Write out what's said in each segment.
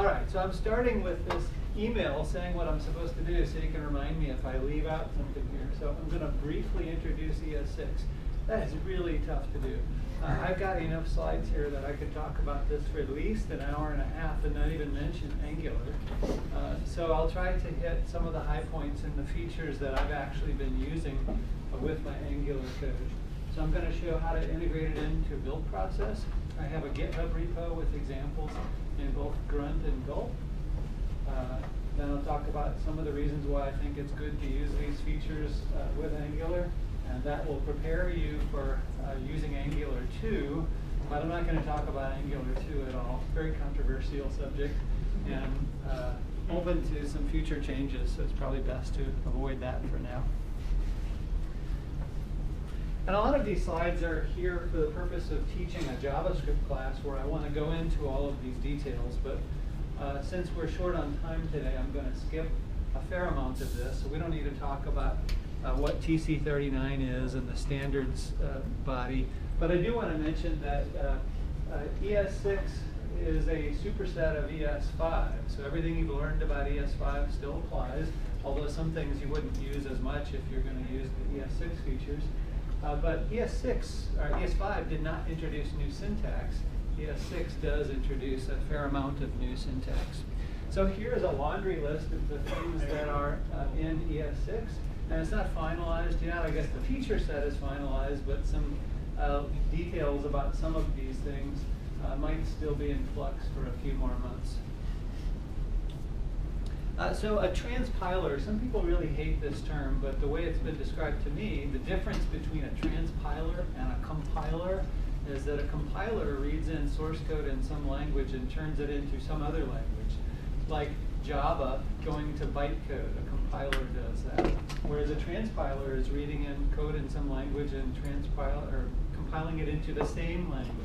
All right, so I'm starting with this email saying what I'm supposed to do so you can remind me if I leave out something here. So I'm going to briefly introduce ES6. That is really tough to do. I've got enough slides here that I could talk about this for at least an hour and a half and not even mention Angular. So I'll try to hit some of the high points and the features that I've actually been using with my Angular code. So I'm going to show how to integrate it into a build process. I have a GitHub repo with examples in both Grunt and Gulp. Then I'll talk about some of the reasons why I think it's good to use these features with Angular. And that will prepare you for using Angular 2. But I'm not going to talk about Angular 2 at all. Very controversial subject. And open to some future changes. So it's probably best to avoid that for now. And a lot of these slides are here for the purpose of teaching a JavaScript class where I want to go into all of these details. But since we're short on time today, I'm going to skip a fair amount of this. So we don't need to talk about what TC39 is and the standards body. But I do want to mention that ES6 is a superset of ES5. So everything you've learned about ES5 still applies, although some things you wouldn't use as much if you're going to use the ES6 features. But ES5 did not introduce new syntax. ES6 does introduce a fair amount of new syntax. So here's a laundry list of the things that are in ES6. And it's not finalized yet. I guess the feature set is finalized, but some details about some of these things might still be in flux for a few more months. So a transpiler, some people really hate this term, but the way it's been described to me, the difference between a transpiler and a compiler is that a compiler reads in source code in some language and turns it into some other language. Like Java going to bytecode, a compiler does that. Whereas a transpiler is reading in code in some language and compiling it into the same language.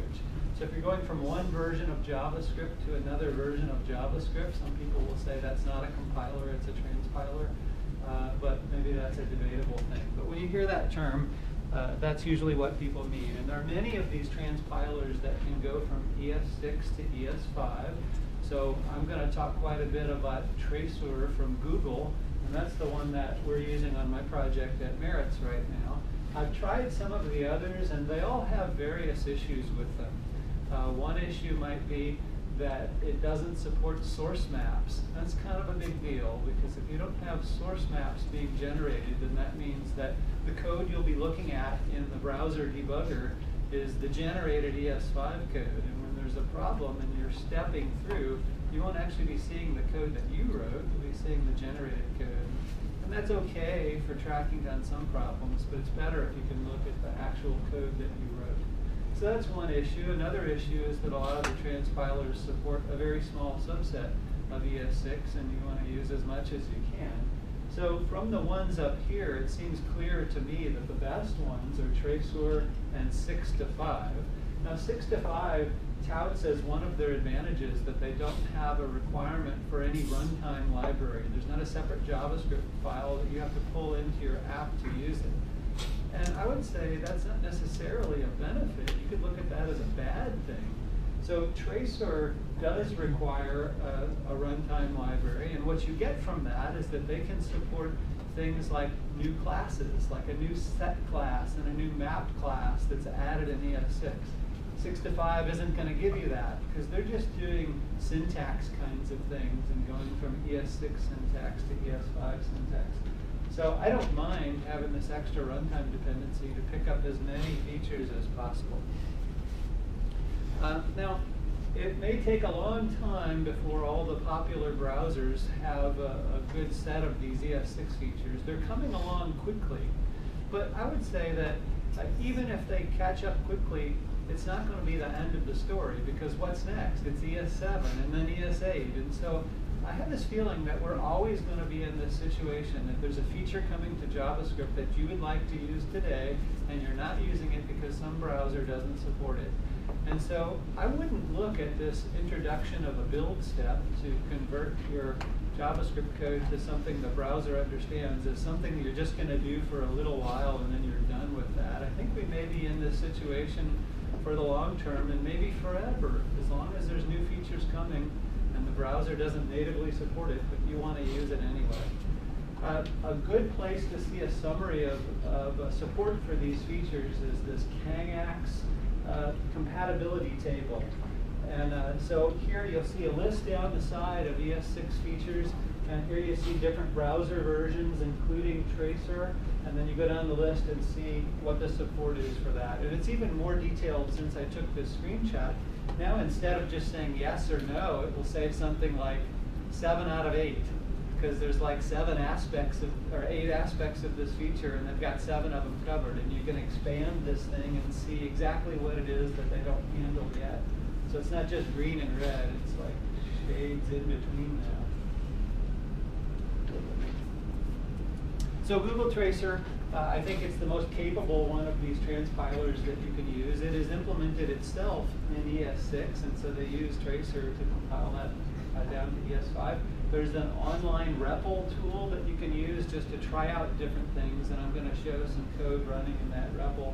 So if you're going from one version of JavaScript to another version of JavaScript, some people will say that's not a compiler, it's a transpiler. But maybe that's a debatable thing. But when you hear that term, that's usually what people mean. And there are many of these transpilers that can go from ES6 to ES5. So I'm going to talk quite a bit about Traceur from Google, and that's the one that we're using on my project at Merits right now. I've tried some of the others, and they all have various issues with them. One issue might be that it doesn't support source maps. That's kind of a big deal, because if you don't have source maps being generated, then that means that the code you'll be looking at in the browser debugger is the generated ES5 code. And when there's a problem and you're stepping through, you won't actually be seeing the code that you wrote, you'll be seeing the generated code. And that's okay for tracking down some problems, but it's better if you can look at the actual code that you wrote. So that's one issue. Another issue is that a lot of the transpilers support a very small subset of ES6, and you want to use as much as you can. So from the ones up here, it seems clear to me that the best ones are Traceur and 6 to 5. Now 6 to 5 touts as one of their advantages that they don't have a requirement for any runtime library. There's not a separate JavaScript file that you have to pull into your app to use it. And I would say that's not necessarily a benefit. You could look at that as a bad thing. So Traceur does require a runtime library, and what you get from that is that they can support things like new classes, like a new set class and a new mapped class that's added in ES6. 6 to 5 isn't going to give you that, because they're just doing syntax kinds of things and going from ES6 syntax to ES5 syntax. So I don't mind having this extra runtime dependency to pick up as many features as possible. Now, it may take a long time before all the popular browsers have a good set of these ES6 features. They're coming along quickly. But I would say that even if they catch up quickly, it's not going to be the end of the story, because what's next? It's ES7 and then ES8. And so I have this feeling that we're always going to be in this situation, that there's a feature coming to JavaScript that you would like to use today, and you're not using it because some browser doesn't support it. And so I wouldn't look at this introduction of a build step to convert your JavaScript code to something the browser understands as something you're just going to do for a little while and then you're done with that. I think we may be in this situation for the long term and maybe forever, as long as there's new features coming and the browser doesn't natively support it, but you want to use it anyway. A good place to see a summary of support for these features is this Kangax Compatibility Table. And so here you'll see a list down the side of ES6 features, and here you see different browser versions, including Traceur, and then you go down the list and see what the support is for that. And it's even more detailed since I took this screenshot. Now instead of just saying yes or no, it will say something like 7 out of 8, because there's like 8 aspects of this feature, and they've got 7 of them covered, and you can expand this thing and see exactly what it is that they don't handle yet. So it's not just green and red, it's like shades in between now. So Google Traceur, I think it's the most capable one of these transpilers that you can use. It is implemented itself in ES6, and so they use Traceur to compile that down to ES5. There's an online REPL tool that you can use just to try out different things, and I'm going to show some code running in that REPL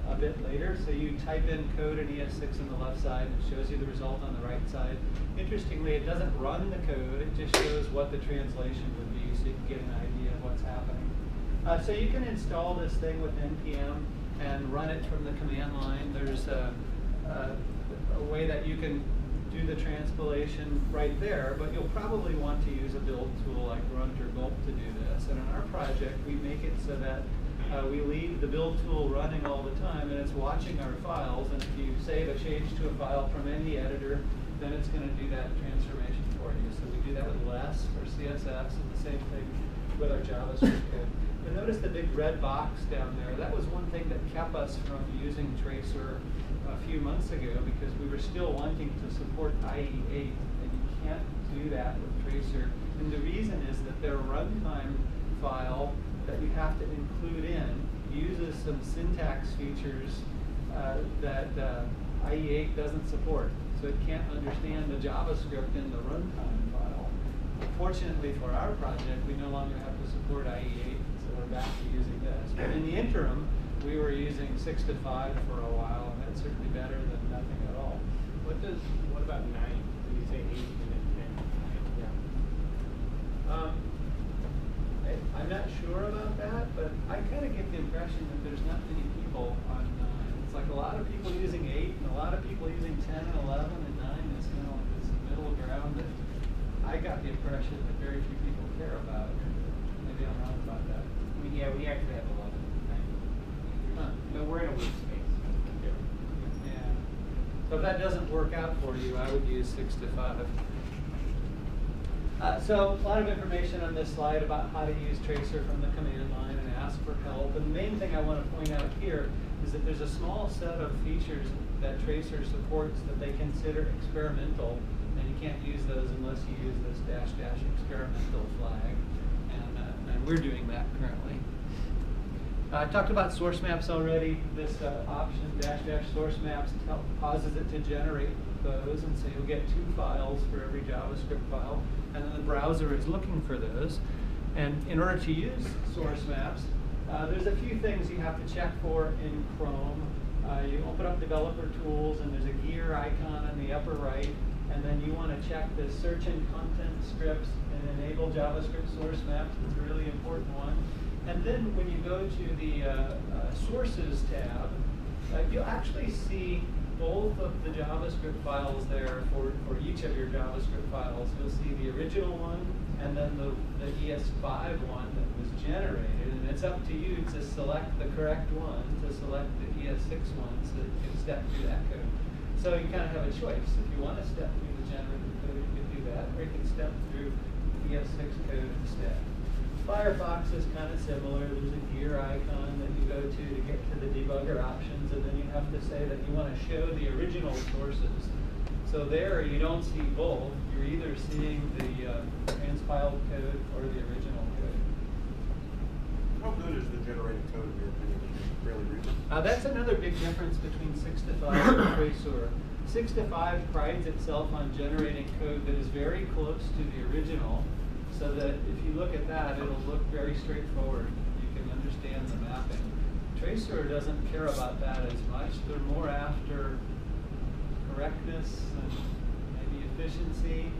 a bit later. So you type in code in ES6 on the left side, and it shows you the result on the right side. Interestingly, it doesn't run the code, it just shows what the translation would be, so you can get an idea of what's happening. So you can install this thing with NPM and run it from the command line. There's a way that you can do the transpilation right there, but you'll probably want to use a build tool like Grunt or Gulp to do this. And in our project, we make it so that we leave the build tool running all the time, and it's watching our files, and if you save a change to a file from any editor, then it's going to do that transformation for you. So we do that with less for CSS, and the same thing with our JavaScript code. But notice the big red box down there. That was one thing that kept us from using Traceur a few months ago, because we were still wanting to support IE8, and you can't do that with Traceur. And the reason is that their runtime file that you have to include in uses some syntax features that IE8 doesn't support. So it can't understand the JavaScript in the runtime file. Fortunately for our project, we no longer have to support IE8, so we're back to using this. But in the interim, we were using 6 to 5 for a while, and that's certainly better than nothing at all. What about 9? Did you say 8 and then 10? Yeah. I'm not sure about that, but I kind of get the impression that there's not many people on 9. It's like a lot of people using 8 and a lot of people using 10 and 11, and 9 is kind of like this middle ground that I got the impression that very few people care about. Maybe I'm wrong about that. Yeah, we actually have 11 and 9. Huh. But we're in a weak space. Yeah. So if that doesn't work out for you, I would use 6 to 5. So a lot of information on this slide about how to use Traceur from the command line and ask for help. And the main thing I want to point out here is that there's a small set of features that Traceur supports that they consider experimental, and you can't use those unless you use this -- experimental flag. And we're doing that currently. I talked about source maps already. This option -- source maps causes it to generate those, and so you'll get 2 files for every JavaScript file, and then the browser is looking for those. And in order to use source maps, there's a few things you have to check for in Chrome. You open up developer tools, and there's a gear icon on the upper right, and then you want to check the search and content scripts and enable JavaScript source maps. It's a really important one. And then when you go to the sources tab, you'll actually see both of the JavaScript files there for each of your JavaScript files. You'll see the original one and then the ES5 one that was generated, and it's up to you to select the correct one, to select the ES6 one so that you can step through that code. So you kind of have a choice. If you want to step through the generated code, you can do that, or you can step through ES6 code instead. Firefox is kind of similar. There's a gear icon that you go to get to the debugger options, and then you have to say that you want to show the original sources. So there you don't see both. You're either seeing the transpiled code or the original code. How good is the generated code in your opinion? Fairly recent? That's another big difference between 6 to 5 and Traceur. 6 to 5 prides itself on generating code that is very close to the original, so that if you look at that, it'll look very straightforward. You can understand the mapping. Traceur doesn't care about that as much. They're more after correctness and maybe efficiency.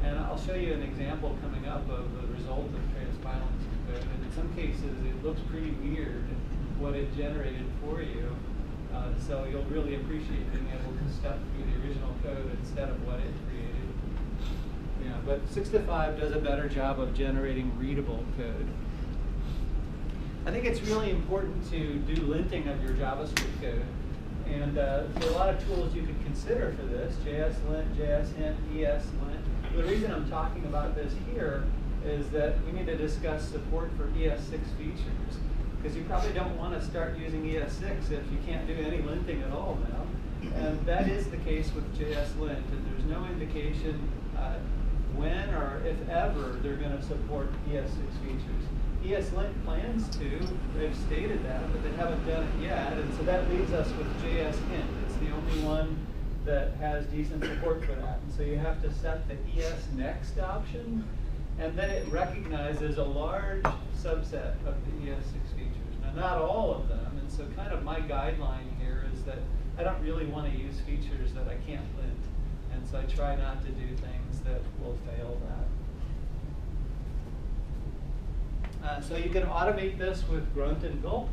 And I'll show you an example coming up of the result of transpiling some code. And in some cases, it looks pretty weird what it generated for you. So you'll really appreciate being able to step through the original code instead of what it created. Yeah, but 6.5 does a better job of generating readable code. I think it's really important to do linting of your JavaScript code. And there are a lot of tools you could consider for this: JSLint, JSHint, ESLint. The reason I'm talking about this here is that we need to discuss support for ES6 features, because you probably don't want to start using ES6 if you can't do any linting at all now. And that is the case with JSLint. And there's no indication when or if ever they're going to support ES6 features. ESLint plans to, they've stated that, but they haven't done it yet. And so that leaves us with JSHint. It's the only one that has decent support for that. And so you have to set the ES next option, and then it recognizes a large subset of the ES6 features. Now, not all of them, and so kind of my guideline here is that I don't really want to use features that I can't lint. And so I try not to do things that will fail that. So you can automate this with grunt and gulp.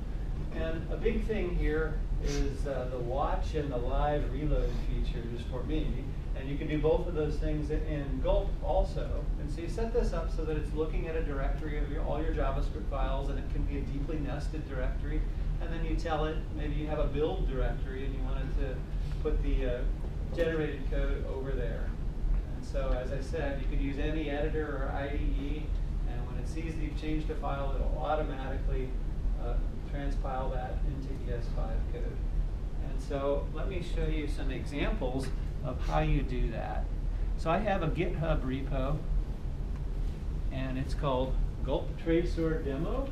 And a big thing here is the watch and the live reload features for me. And you can do both of those things in gulp also. And so you set this up so that it's looking at a directory of all your JavaScript files, and it can be a deeply nested directory. And then you tell it, maybe you have a build directory and you want it to put the generated code over there. And so, as I said, you could use any editor or IDE, and when it sees that you've changed a file, it will automatically transpile that into ES5 code. And so let me show you some examples of how you do that. So I have a GitHub repo, and it's called Gulp Traceur Demo.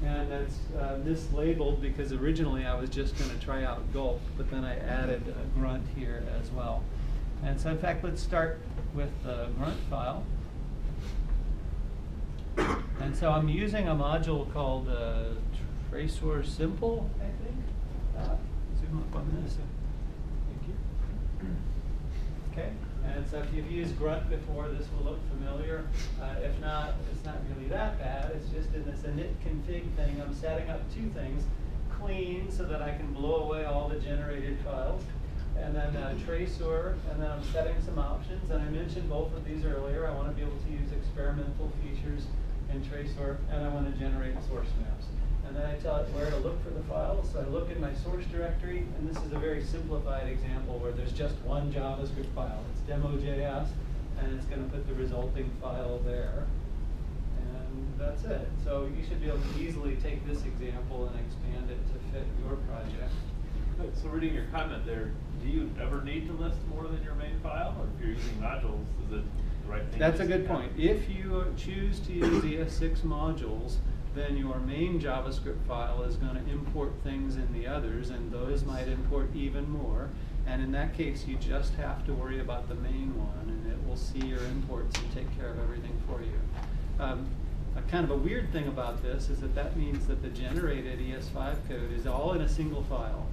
And it's mislabeled because originally I was just going to try out gulp, but then I added a grunt here as well. And so in fact, let's start with the grunt file. And so I'm using a module called Traceur Simple, I think. Zoom up on this. Thank you. Okay. And so if you've used grunt before, this will look familiar. If not, it's not really that bad. It's just in this init config thing, I'm setting up two things: clean, so that I can blow away all the generated files, and then Traceur, and then I'm setting some options. And I mentioned both of these earlier. I want to be able to use experimental features in Traceur, and I want to generate source maps. And then I tell it where to look for the files. So I look in my source directory, and this is a very simplified example where there's just one JavaScript file. It's demo.js, and it's going to put the resulting file there. And that's it. So you should be able to easily take this example and expand it to fit your project. Good. So reading your comment there, do you ever need to list more than your main file? Or if you're using modules, is it the right thing? That's a good point. If you choose to use ES6 modules, then your main JavaScript file is going to import things in the others, and those might import even more. And in that case, you just have to worry about the main one, and it will see your imports and take care of everything for you. A kind of a weird thing about this is that that means that the generated ES5 code is all in a single file.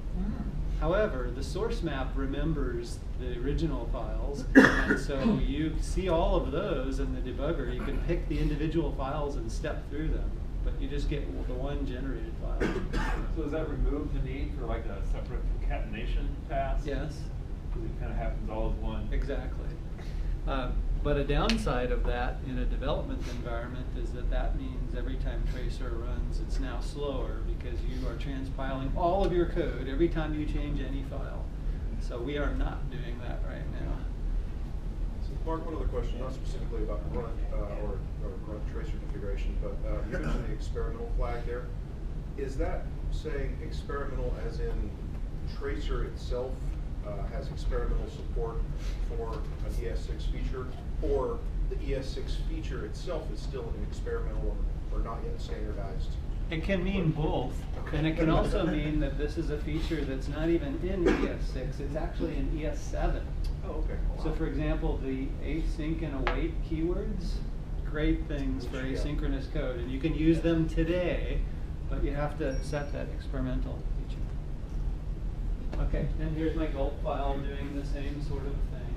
However, the source map remembers the original files, and so you see all of those in the debugger. You can pick the individual files and step through them, but you just get the one generated file. So does that remove the need for like a separate concatenation pass? Yes. Because it kind of happens all as one. Exactly. But a downside of that in a development environment is that that means every time Traceur runs, it's now slower because you are transpiling all of your code every time you change any file. So we are not doing that right now. So Mark, one other question, not specifically about grunt or grunt tracer configuration, but you mentioned the experimental flag there. Is that saying experimental as in Traceur itself has experimental support for an ES6 feature, or the ES6 feature itself is still an experimental or not yet standardized? It can mean both, and it can also mean that this is a feature that's not even in ES6, it's actually in ES7. Oh, okay. Wow. So for example, the async and await keywords, great things for asynchronous code, and you can use them today, but you have to set that experimental feature. Okay, and here's my gulp file doing the same sort of thing.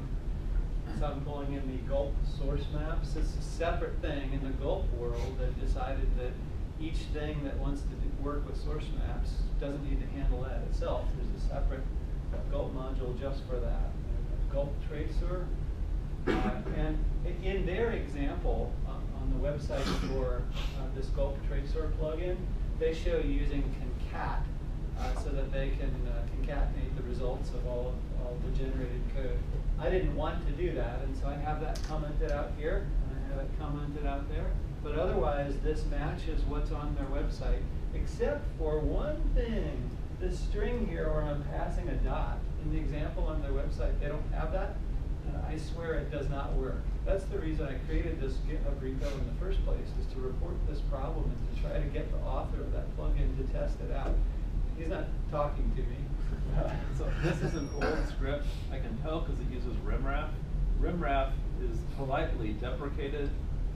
So I'm pulling in the gulp source maps. It's a separate thing in the gulp world that decided that each thing that wants to work with source maps doesn't need to handle that itself. There's a separate gulp module just for that. Gulp Traceur. And in their example on the website for this Gulp Traceur plugin, they show using concat so that they can concatenate the results of all the generated code. I didn't want to do that, and so I have that commented out here, and I have it commented out there. But otherwise, this matches what's on their website, except for one thing. This string here where I'm passing a dot. In the example on their website, they don't have that. I swear it does not work. That's the reason I created this GitHub repo in the first place, is to report this problem and to try to get the author of that plugin to test it out. He's not talking to me. So this is an old script. I can tell because it uses rimwrap. Rimwrap is politely deprecated.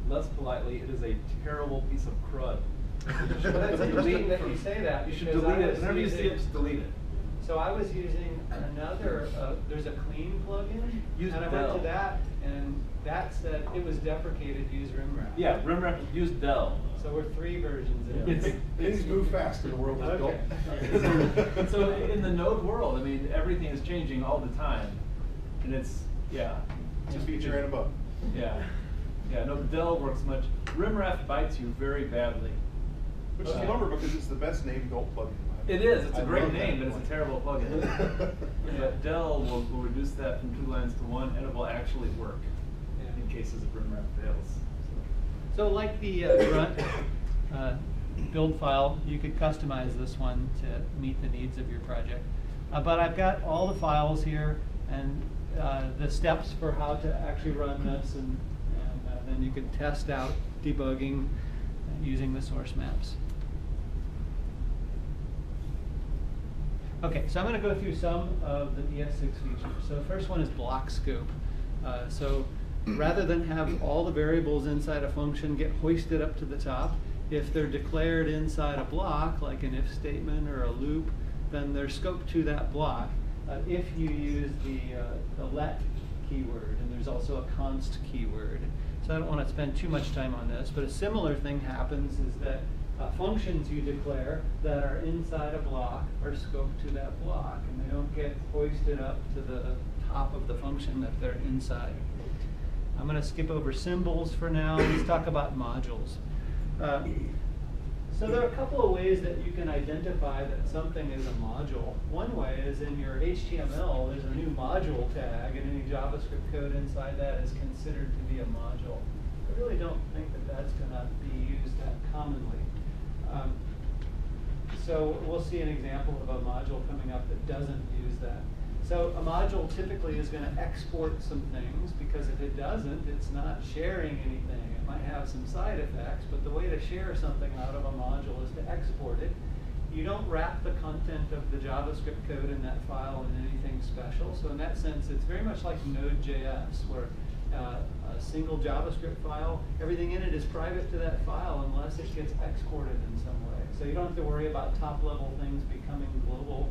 Less politely, it is a terrible piece of crud. Well, that's interesting that you say that. You should because delete I it. was Whenever you see it, just delete it. So I was using another, there's a clean plugin, Use and I Del. went to that, and that said it was deprecated to use rimwrap. Yeah, rimwrap, use Del. So we're 3 versions in. It's- Things move fast in the world of Okay. gulp. So in the Node world, I mean, everything is changing all the time, and it's It's a feature and a bug. Yeah, no, Del works much. Rimwrap bites you very badly. Which is a bummer because it's the best named gulp plugin. It is. It's a I great love that name, but it's one. a terrible plugin. But Del will reduce that from 2 lines to 1, and it will actually work in cases of rimwrap fails. So like the grunt build file, you could customize this one to meet the needs of your project. But I've got all the files here and the steps for how to actually run this, and then you can test out debugging using the source maps. Okay, so I'm going to go through some of the ES6 features. So the first one is block scope. So rather than have all the variables inside a function get hoisted up to the top, if they're declared inside a block, like an if statement or a loop, then they're scoped to that block. If you use the let keyword, and there's also a const keyword. So I don't want to spend too much time on this, but a similar thing happens is that functions you declare that are inside a block are scoped to that block, and they don't get hoisted up to the top of the function that they're inside. I'm going to skip over symbols for now. Let's talk about modules. So there are a couple of ways that you can identify that something is a module. One way is in your HTML, there's a new module tag, and any JavaScript code inside that is considered to be a module. I really don't think that that's going to be used that commonly. So we'll see an example of a module coming up that doesn't use that. So a module typically is going to export some things, because if it doesn't, it's not sharing anything. It might have some side effects, but the way to share something out of a module is to export it. You don't wrap the content of the JavaScript code in that file in anything special. So in that sense, it's very much like Node.js, where a single JavaScript file, everything in it is private to that file unless it gets exported in some way. So you don't have to worry about top-level things becoming global.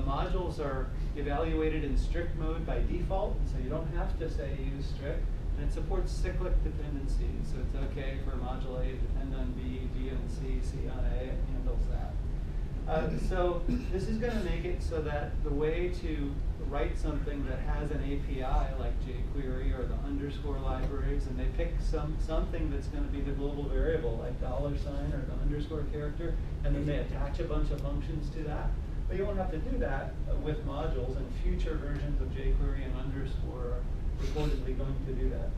Modules are evaluated in strict mode by default, so you don't have to say use strict. And it supports cyclic dependencies, so it's okay for module A to depend on B, B on C, C on A, it handles that. So this is going to make it so that the way to write something that has an API like jQuery or the underscore libraries, and they pick something that's going to be the global variable like $sign or the underscore character, and then they attach a bunch of functions to that. But you won't have to do that with modules, and future versions of jQuery and underscore are reportedly going to do that.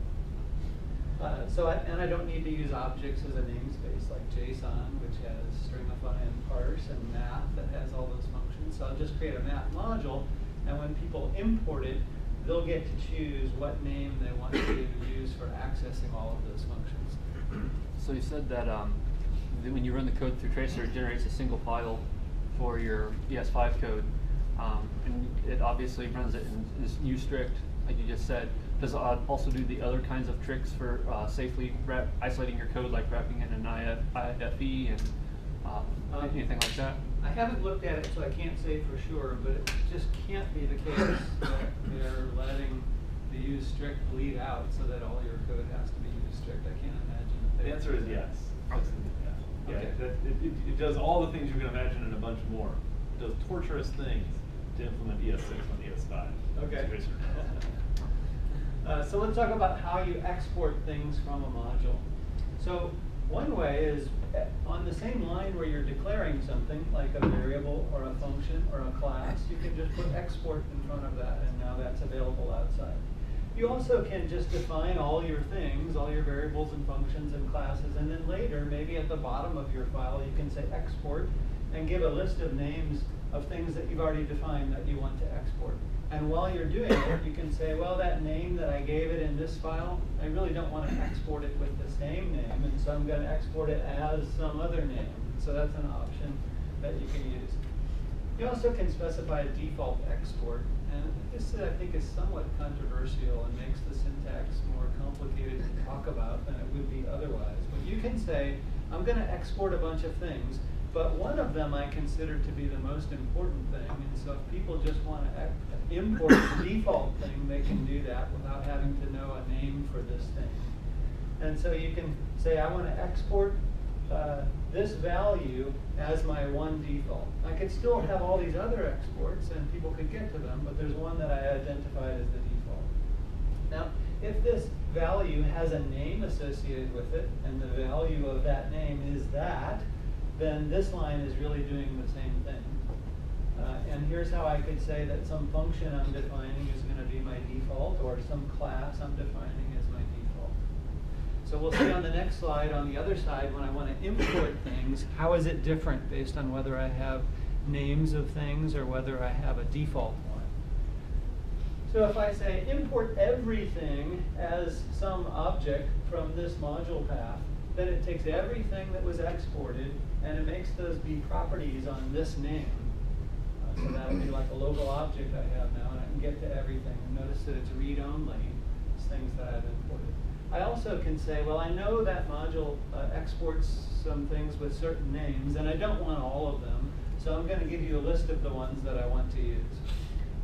And I don't need to use objects as a namespace like JSON, which has stringify and parse, and math that has all those functions. So I'll just create a math module, and when people import it, they'll get to choose what name they want to use for accessing all of those functions. So you said that when you run the code through Traceur, it generates a single file for your ES5 code, and it obviously runs it in this new strict, like you just said. Does it also do the other kinds of tricks for safely isolating your code, like wrapping it in an IFE and anything like that? I haven't looked at it, so I can't say for sure, but it just can't be the case that they're letting the use strict bleed out so that all your code has to be use strict? I can't imagine that The they answer is yes. Yeah, Okay. it does all the things you can imagine and a bunch more. It does torturous things to implement ES6 on ES5. Okay. Tracer does. So let's talk about how you export things from a module. So one way is on the same line where you're declaring something like a variable or a function or a class, you can just put export in front of that, and now that's available outside. You also can just define all your things, all your variables and functions and classes, and then later, maybe at the bottom of your file, you can say export and give a list of names of things that you've already defined that you want to export. And while you're doing it, you can say, well, that name that I gave it in this file, I really don't want to export it with the same name, and so I'm going to export it as some other name. So that's an option that you can use. You also can specify a default export, and this I think is somewhat controversial and makes the syntax more complicated to talk about than it would be otherwise. But you can say, I'm going to export a bunch of things, but one of them I consider to be the most important thing, and so if people just want to import the default thing, they can do that without having to know a name for this thing. And so you can say, I want to export this value as my one default. I could still have all these other exports and people could get to them, but there's one that I identified as the default. Now, if this value has a name associated with it, and the value of that name is that, then this line is really doing the same thing. And here's how I could say that some function I'm defining is going to be my default, or some class I'm defining as my default. So we'll see on the next slide, on the other side, when I want to import things, how is it different based on whether I have names of things or whether I have a default one. So if I say import everything as some object from this module path, then it takes everything that was exported and it makes those be properties on this name. So that would be like a local object I have now, and I can get to everything. And notice that it's read-only. It's things that I've imported. I also can say, well, I know that module exports some things with certain names, and I don't want all of them, so I'm going to give you a list of the ones that I want to use.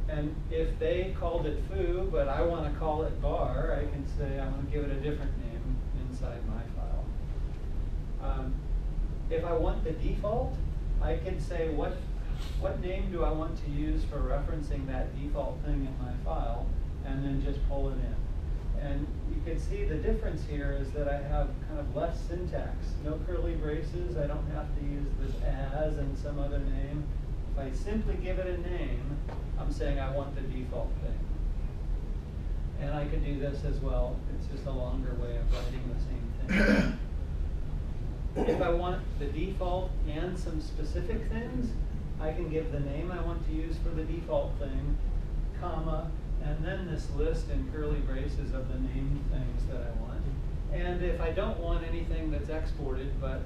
And if they called it foo, but I want to call it bar, I can say I want to give it a different name inside my file. If I want the default, I can say what name do I want to use for referencing that default thing in my file, and then just pull it in. And you can see the difference here is that I have kind of less syntax. No curly braces. I don't have to use this as and some other name. If I simply give it a name, I'm saying I want the default thing. And I could do this as well. It's just a longer way of writing the same thing. If I want the default and some specific things, I can give the name I want to use for the default thing, comma, and then this list in curly braces of the named things that I want. And if I don't want anything that's exported, but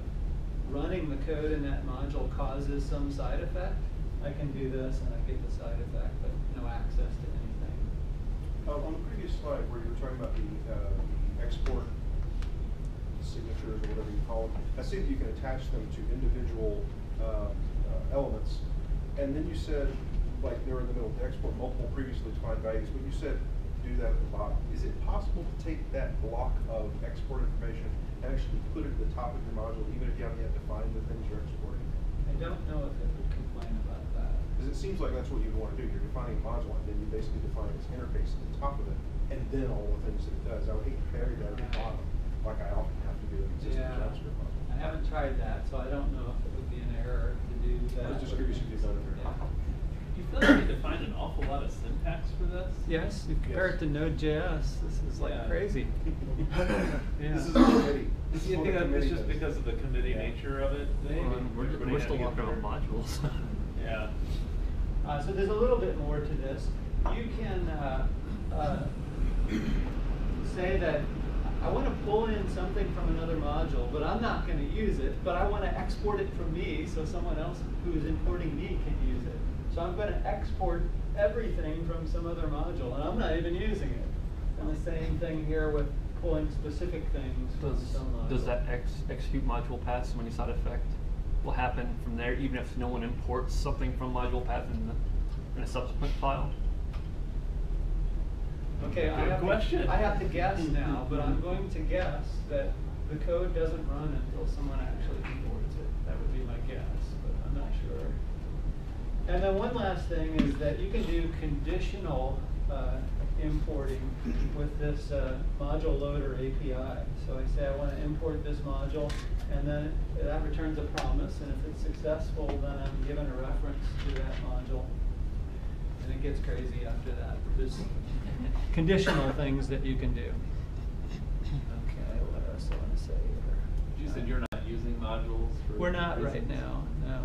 running the code in that module causes some side effect, I can do this and I get the side effect, but no access to anything. On the previous slide where you were talking about the export signatures or whatever you call them, I see that you can attach them to individual elements, and then you said, like they were in the middle, to export multiple previously defined values, but you said do that at the bottom. Is it possible to take that block of export information and actually put it at the top of your module, even if you haven't yet defined the things you're exporting? I don't know if it would complain about that. Because it seems like that's what you'd want to do. You're defining a module, and then you basically define its interface at the top of it, and then all the things that it does. I would hate to bury that at the bottom, like I often have to do in existing JavaScript module. I haven't tried that, so I don't know if it would be an error to do that. I was just curious if you've done it or not. Do you feel like you defined an awful lot of syntax for this? Yes, you compare it to Node.js, this is like Yeah. crazy. Yeah. This is a committee. This is You what think a it's committee just does. because of the committee nature of it? Maybe? Everybody We're had still to get working on better. modules. Yeah. So there's a little bit more to this. You can say that I want to pull in something from another module, but I'm not going to use it, but I want to export it from me so someone else who is importing me can use it. So I'm going to export everything from some other module, and I'm not even using it. And the same thing here with pulling specific things from some module. Does that execute module paths when you side effect will happen from there, even if no one imports something from module path in a subsequent file? Okay, Good question. I have to guess now, but I'm going to guess that the code doesn't run until someone actually imports it. That would be my guess, but I'm not sure. And then one last thing is that you can do conditional importing with this module loader API. So I say I want to import this module, and then that returns a promise, and if it's successful, then I'm given a reference to that module. And it gets crazy after that. There's conditional things that you can do. Okay, what else do I want to say here? You said you're not using modules for We're not right reasons? now, no.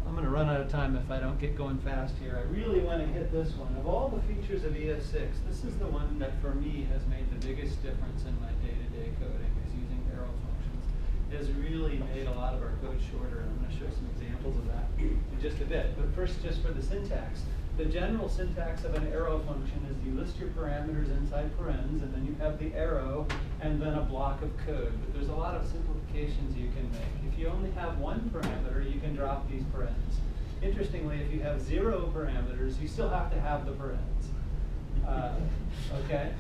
I'm going to run out of time if I don't get going fast here. I really want to hit this one. Of all the features of ES6, this is the one that for me has made the biggest difference in my day-to-day coding, is using arrow functions. It has really made a lot of our code shorter, and I'm going to show some examples of that in just a bit. But first, just for the syntax. The general syntax of an arrow function is you list your parameters inside parens, and then you have the arrow, and then a block of code. But there's a lot of simplifications you can make. If you only have one parameter, you can drop these parens. Interestingly, if you have 0 parameters, you still have to have the parens. Okay?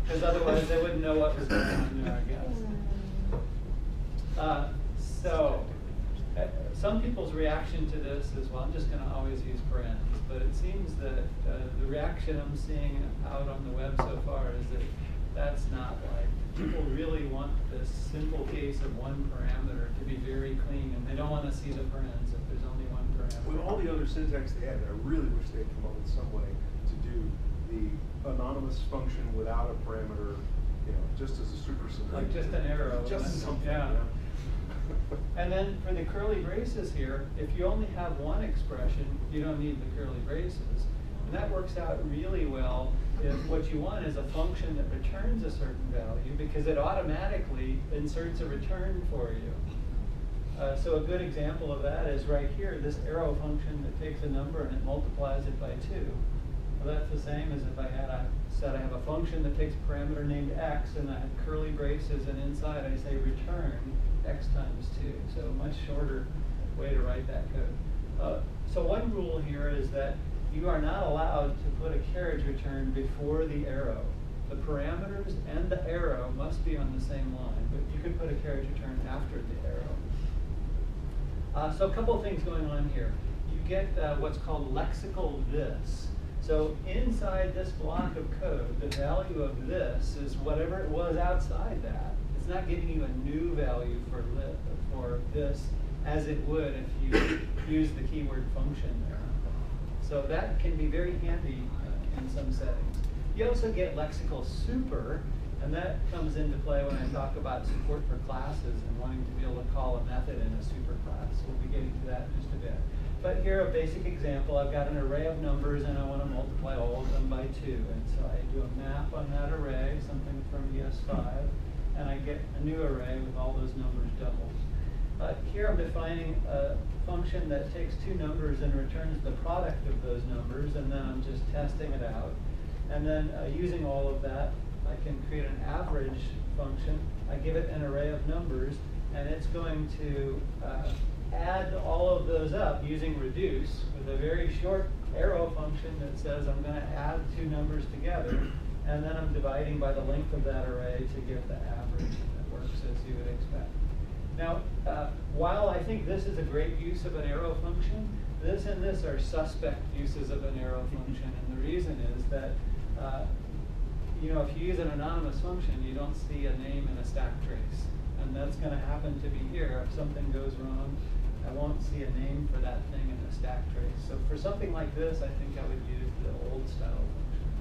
Because otherwise they wouldn't know what was going on there, I guess. Some people's reaction to this is, well, I'm just going to always use parens. But it seems that the reaction I'm seeing out on the web so far is that that's not right. People really want this simple case of one parameter to be very clean, and they don't want to see the parens if there's only one parameter. With all the other syntax they added, I really wish they'd come up with some way to do the anonymous function without a parameter, just as a super syntax. Like just an arrow. Just something. Yeah. And then for the curly braces here, if you only have one expression, you don't need the curly braces. And that works out really well if what you want is a function that returns a certain value, because it automatically inserts a return for you. So a good example of that is right here, this arrow function that takes a number and it multiplies it by 2. Well, that's the same as if I had said I have a function that takes a parameter named x, and I have curly braces, and inside I say return x times 2. So a much shorter way to write that code. So one rule here is that you are not allowed to put a carriage return before the arrow. The parameters and the arrow must be on the same line, but you could put a carriage return after the arrow. So a couple of things going on here. You get what's called lexical this. So inside this block of code, the value of this is whatever it was outside that. It's not giving you a new value for this as it would if you use the keyword function there. So that can be very handy in some settings. You also get lexical super, and that comes into play when I talk about support for classes and wanting to be able to call a method in a super class. We'll be getting to that in just a bit. But here, a basic example, I've got an array of numbers and I want to multiply all of them by 2. And so I do a map on that array, something from ES5, and I get a new array with all those numbers doubled. Here I'm defining a function that takes 2 numbers and returns the product of those numbers, and then I'm just testing it out. And then using all of that, I can create an average function. I give it an array of numbers, and it's going to add all of those up using reduce with a very short arrow function that says I'm going to add 2 numbers together, and then I'm dividing by the length of that array to get the average. That works as you would expect. Now, while I think this is a great use of an arrow function, this and this are suspect uses of an arrow function, and the reason is that if you use an anonymous function, you don't see a name in a stack trace, and that's going to happen to be here. If something goes wrong, I won't see a name for that thing in a stack trace. So for something like this, I think I would use the old style function.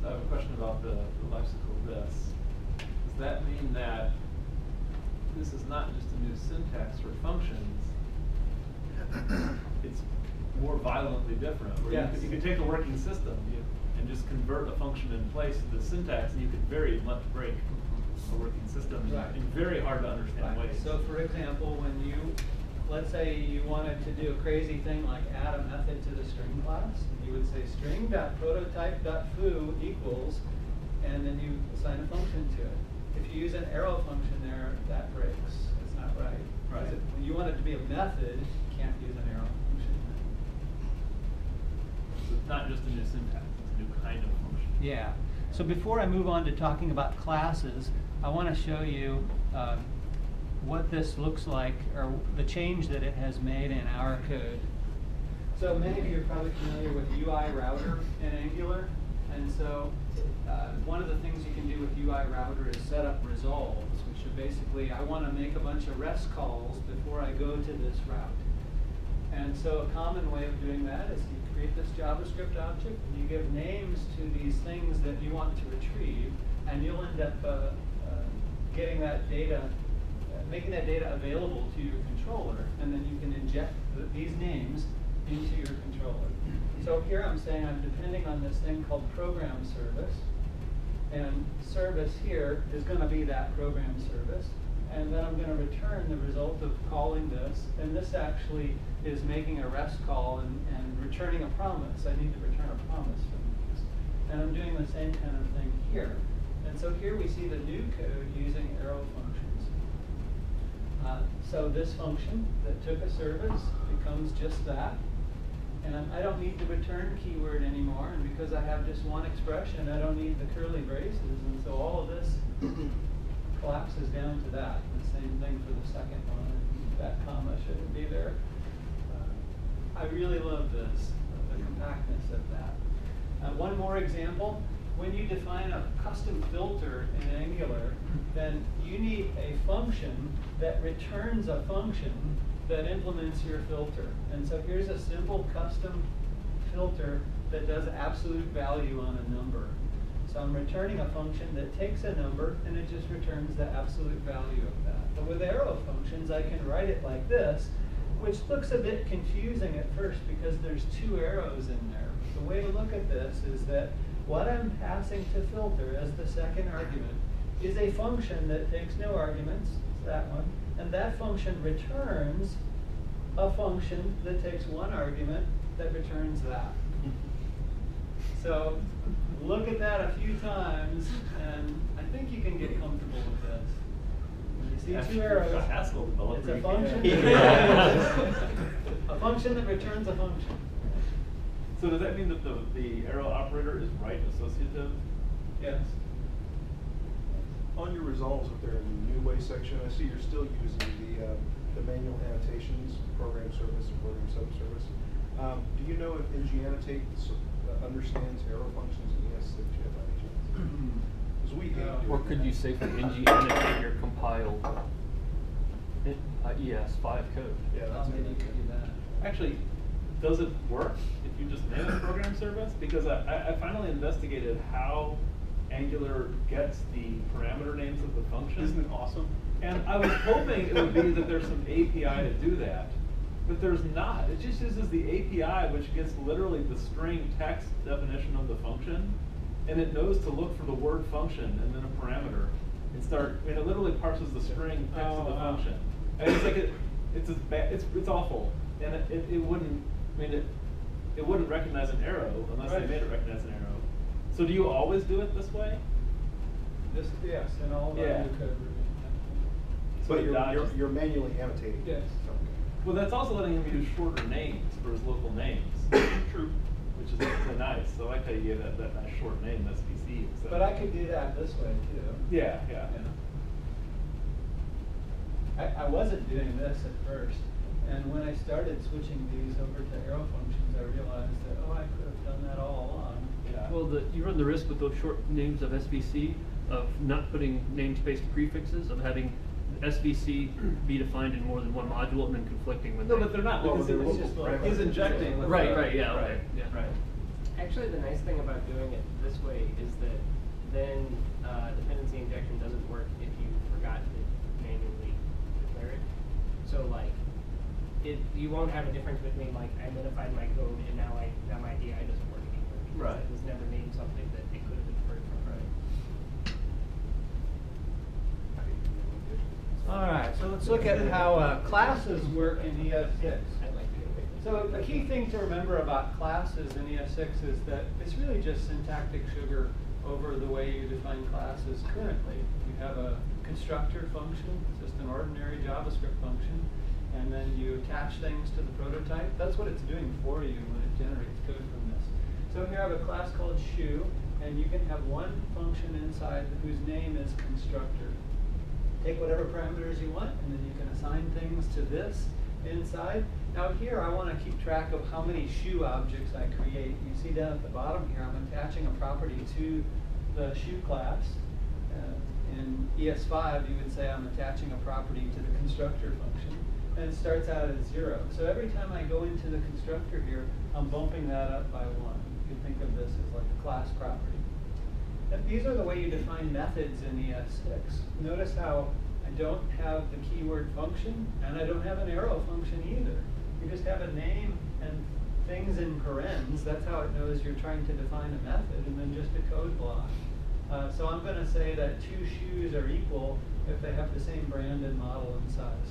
So I have a question about the lexical this. Does that mean that this is not just a new syntax for functions, it's more violently different, where Yes. you could take a working system and just convert a function in place to the syntax, and you could very much break a working system Right. in very hard to understand ways. So for example, when let's say you wanted to do a crazy thing like add a method to the string class, you would say string.prototype.foo equals, and then you assign a function to it. If you use an arrow function there, that breaks. It's not right. Right. When you want it to be a method, you can't use an arrow function. It's not just a new syntax, it's a new kind of function. Yeah. So before I move on to talking about classes, I want to show you what this looks like, or the change that it has made in our code. So many of you are probably familiar with UI router in Angular. And so one of the things you can do with UI router is set up resolves, which are basically, I want to make a bunch of REST calls before I go to this route. And so a common way of doing that is you create this JavaScript object, and you give names to these things that you want to retrieve, and you'll end up getting that data, making that data available to your controller, and then you can inject these names into your controller. So here I'm saying I'm depending on this thing called program service, and service here is going to be that program service, and then I'm going to return the result of calling this, and this actually is making a REST call and returning a promise. I need to return a promise from this. And I'm doing the same kind of thing here. And so here we see the new code using arrow functions. So this function that took a service becomes just that. And I don't need the return keyword anymore, and because I have just one expression, I don't need the curly braces, and so all of this collapses down to that. The same thing for the second one. That comma shouldn't be there. I really love this, the compactness of that. One more example. When you define a custom filter in Angular, then you need a function that returns a function that implements your filter. And so here's a simple custom filter that does absolute value on a number. So I'm returning a function that takes a number and it just returns the absolute value of that. But with arrow functions, I can write it like this, which looks a bit confusing at first because there's two arrows in there. The way to look at this is that what I'm passing to filter as the second argument is a function that takes no arguments, it's that one, and that function returns a function that takes one argument that returns that. So look at that a few times, and I think you can get comfortable with this. When you see two arrows, it's a function. A function that returns a function. So does that mean that the arrow operator is right associative? Yes. On your resolves up there in the new way section, I see you're still using the manual annotations, program service and program subservice. Do you know if ng-annotate understands arrow functions in ES6 yet by any chance? Because we do. Or could you safely ng-annotate your compiled ES5 code? Yeah, that's Maybe you it. could do that. Actually, does it work if you just name it program service? Because I finally investigated how Angular gets the parameter names of the function. Isn't it awesome? And I was hoping it would be that there's some API to do that, but there's not. It just uses the API, which gets literally the string text definition of the function, and it knows to look for the word function and then a parameter. It literally parses the string text of the function. And it's like it's awful, and it wouldn't. It wouldn't recognize an arrow unless they made it recognize an arrow. So do you always do it this way? Yes, and all of our Yeah. new code. But So you're manually annotating. Yes. Well, that's also letting him use shorter names for his local names. True. Which is really nice. So I like how you gave that nice short name, SVC. Instead. But I could do that this way too. Yeah. I wasn't doing this at first, and when I started switching these over to arrow functions, I realized that, I could have done that all along. Yeah. Well, you run the risk with those short names of SVC of not putting namespace prefixes, of having SVC be defined in more than one module and then conflicting with No, but they're not, because they're he's local just parameters. injecting. With Right, the- right, yeah, okay, yeah. Right. Actually, the nice thing about doing it this way is that then dependency injection doesn't work if you forgot to manually declare it. So like, you won't have a difference between like I modified my code and now my DI doesn't work anymore because Right. it was never named something that it could have inferred from. Right. All right, so let's look at how classes work in ES6. I'd like to do it. So the key thing to remember about classes in ES6 is that it's really just syntactic sugar over the way you define classes currently. You have a constructor function, it's just an ordinary JavaScript function, and then you attach things to the prototype. That's what it's doing for you when it generates code from this. So here I have a class called shoe, and you can have one function inside whose name is constructor. Take whatever parameters you want, and then you can assign things to this inside. Now here I want to keep track of how many shoe objects I create. You see down at the bottom here, I'm attaching a property to the shoe class. In ES5, you would say I'm attaching a property to the constructor function, and it starts out at 0. So every time I go into the constructor here, I'm bumping that up by 1. You can think of this as like a class property. And these are the way you define methods in ES6. Notice how I don't have the keyword function, and I don't have an arrow function either. You just have a name and things in parens. That's how it knows you're trying to define a method, and then just a code block. So I'm going to say that 2 shoes are equal if they have the same brand and model and size.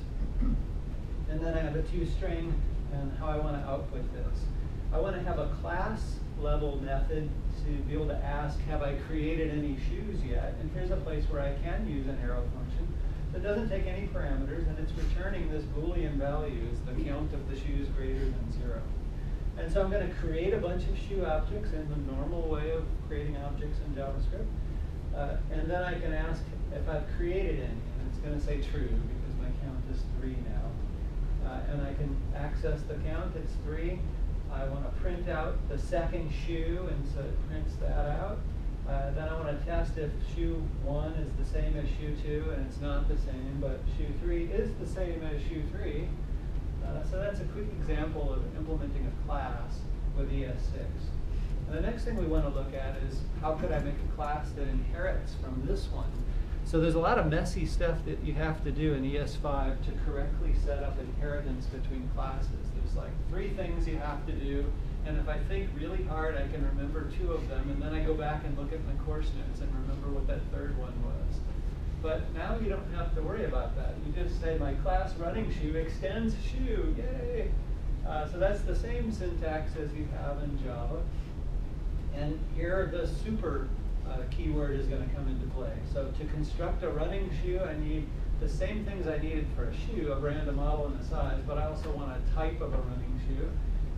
And then I have a toString and how I want to output this. I want to have a class level method to be able to ask, have I created any shoes yet? And here's a place where I can use an arrow function that doesn't take any parameters, and it's returning this Boolean value as the count of the shoes greater than 0. And so I'm going to create a bunch of shoe objects in the normal way of creating objects in JavaScript. And then I can ask if I've created any, and it's going to say true because my count is 3 now. And I can access the count, it's 3. I want to print out the second shoe, and so it prints that out. Then I want to test if shoe 1 is the same as shoe 2, and it's not the same, but shoe 3 is the same as shoe 3. So that's a quick example of implementing a class with ES6. And the next thing we want to look at is how could I make a class that inherits from this one? So there's a lot of messy stuff that you have to do in ES5 to correctly set up inheritance between classes. There's like 3 things you have to do, and if I think really hard, I can remember 2 of them, and then I go back and look at my course notes and remember what that 3rd one was. But now you don't have to worry about that. You just say my class running shoe extends shoe, yay! So that's the same syntax as you have in Java. And here the super keyword is going to come into play. So to construct a running shoe, I need the same things I needed for a shoe, a brand, a model, and a size, but I also want a type of a running shoe.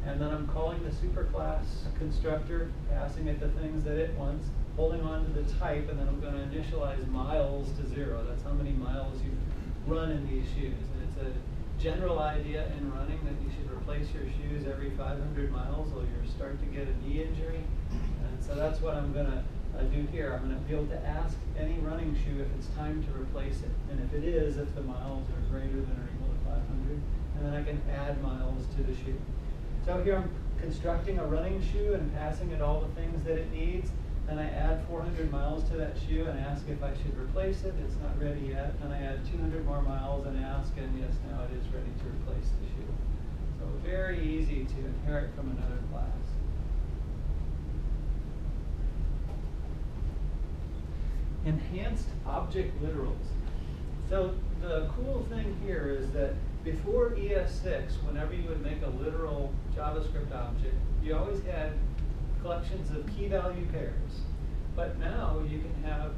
And then I'm calling the superclass constructor, passing it the things that it wants, holding on to the type, and then I'm going to initialize miles to 0. That's how many miles you run in these shoes. And it's a general idea in running that you should replace your shoes every 500 miles or you'll start to get a knee injury. And so that's what I'm going to do here. I'm going to be able to ask any running shoe if it's time to replace it. And if it is, if the miles are greater than or equal to 500. And then I can add miles to the shoe. So here I'm constructing a running shoe and passing it all the things that it needs. Then I add 400 miles to that shoe and ask if I should replace it. It's not ready yet. Then I add 200 more miles and ask, and yes, now it is ready to replace the shoe. So very easy to inherit from another class. Enhanced object literals. So the cool thing here is that before ES6, whenever you would make a literal JavaScript object, you always had collections of key value pairs. But now you can have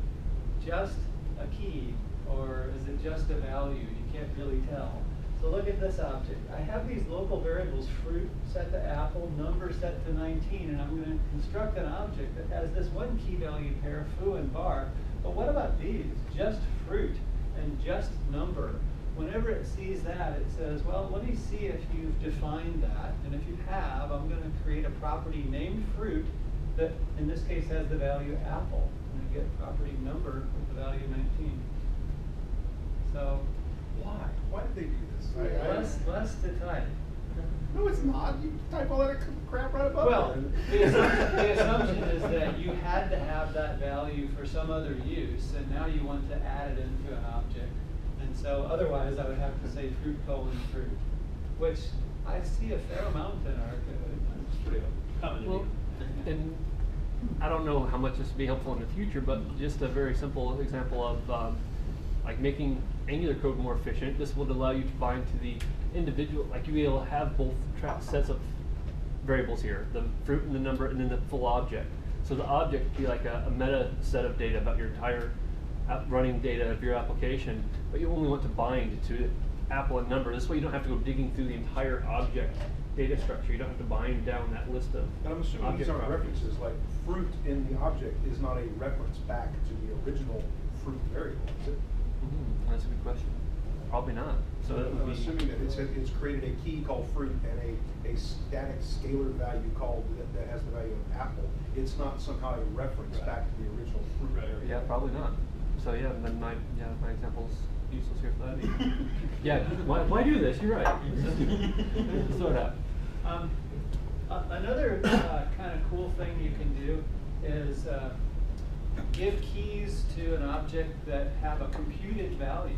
just a key, or is it just a value? You can't really tell. So look at this object. I have these local variables, fruit set to apple, number set to 19, and I'm going to construct an object that has this one key value pair, foo and bar. But what about these? Just fruit and just number. Whenever it sees that, it says, well, let me see if you've defined that. And if you have, I'm going to create a property named fruit that, in this case, has the value apple. And I get property number with the value 19. So Why? Why did they do this? less to type. No, it's not. You type all that crap right above Well, it. the assumption is that you had to have that value for some other use, and now you want to add it into an object. And so otherwise I would have to say fruit : fruit, which I see a fair amount in our code. It's pretty common. Well, and I don't know how much this would be helpful in the future, but just a very simple example of like making Angular code more efficient. This would allow you to bind to the individual, like you'd be able to have both sets of variables here, the fruit and the number, and then the full object. So the object would be like a meta set of data about your entire running data of your application, but you only want to bind to apple and number. This way you don't have to go digging through the entire object data structure. You don't have to bind down that list of And I'm assuming these object aren't properties. references, like fruit in the object is not a reference back to the original fruit variable, is it? That's a good question. Probably not. So that would I'm be. assuming that it's created a key called fruit and a static scalar value called that has the value of apple. It's not somehow a reference back to the original fruit variable. Yeah, probably not. So yeah, then my example's useless here for that. Yeah, why do this? You're right. Sort out. Another kind of cool thing you can do is give keys to an object that have a computed value.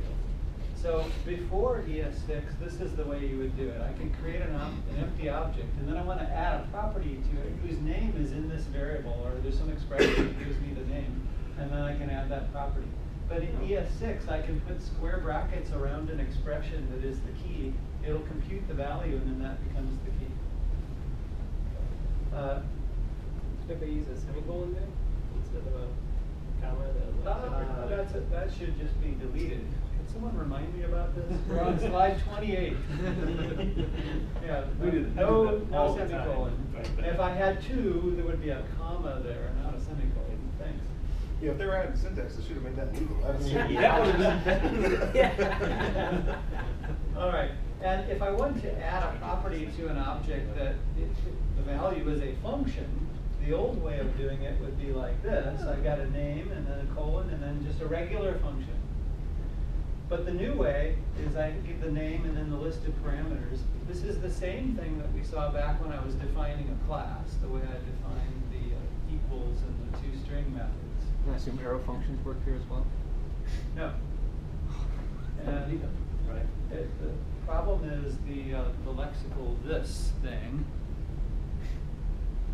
So before ES6, this is the way you would do it. I can create an empty object, and then I want to add a property to it whose name is in this variable, or there's some expression that gives me the name, and then I can add that property. But in ES6, I can put square brackets around an expression that is the key. It'll compute the value, and then that becomes the key. If they use a semicolon there instead of a comma, That should just be deleted. Can someone remind me about this? We're on slide 28. Yeah, We did no that all the time. semicolon. If I had two, there would be a comma there, not a semicolon. Thanks. Yeah, if they were adding syntax, they should have made that legal. That would have been better. All right, and if I wanted to add a property to an object that the value is a function, the old way of doing it would be like this. I got a name and then a colon and then just a regular function. But the new way is I give the name and then the list of parameters. This is the same thing that we saw back when I was defining a class, the way I defined the equals and the two string methods. I assume arrow functions work here as well. No. And Right. the problem is the lexical this thing.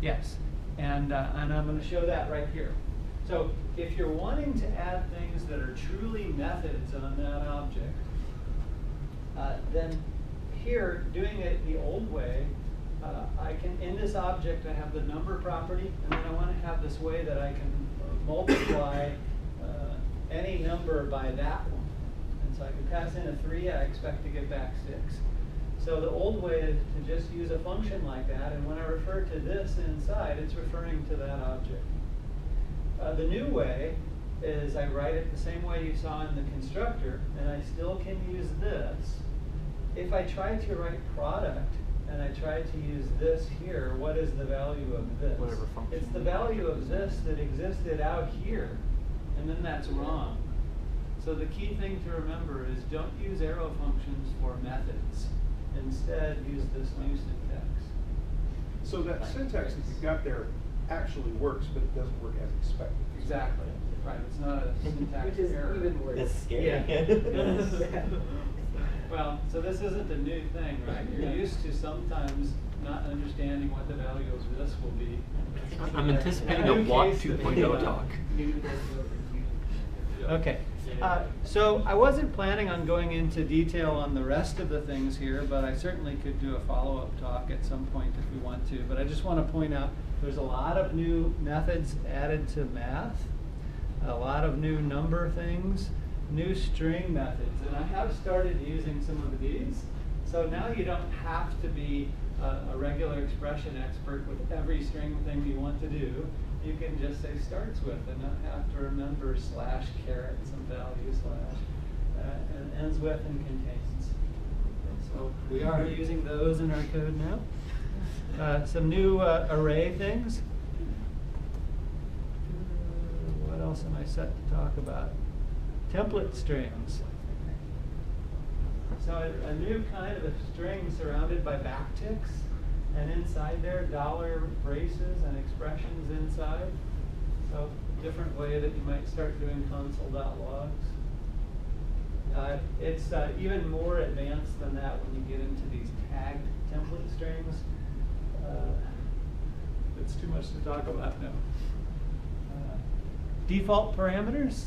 Yes, and I'm going to show that right here. So if you're wanting to add things that are truly methods on that object, then here, doing it the old way, I can, in this object, I have the number property, and then I want to have this way that I can multiply any number by that one. And so I can pass in a 3, I expect to get back 6. So the old way is to just use a function like that, and when I refer to this inside, it's referring to that object. The new way is I write it the same way you saw in the constructor, and I still can use this. If I try to write product, and I try to use this here, what is the value of this? Whatever function. It's the value of this that existed out here, and then that's wrong. So the key thing to remember is don't use arrow functions for methods. Instead, use this new syntax. So that syntax that you've got there actually works, but it doesn't work as expected. Exactly. Right. It's not a syntax which is error. even worse. That's scary. Yeah. Well, so this isn't a new thing, right? You're used to sometimes not understanding what the value of this will be. I'm anticipating a New Watt case that 2.0 we- talk. Okay, so I wasn't planning on going into detail on the rest of the things here, but I certainly could do a follow-up talk at some point if we want to. But I just want to point out there's a lot of new methods added to math, a lot of new number things, new string methods, and I have started using some of these. So now you don't have to be a regular expression expert with every string thing you want to do. You can just say starts with and not have to remember slash caret some value slash and ends with and contains. So we are using those in our code now. Some new array things. What else am I set to talk about? Template strings. So a new kind of a string surrounded by backticks. And inside there, dollar braces and expressions inside. So different way that you might start doing console.logs. It's even more advanced than that when you get into these tagged template strings. It's too much to talk about now. Default parameters.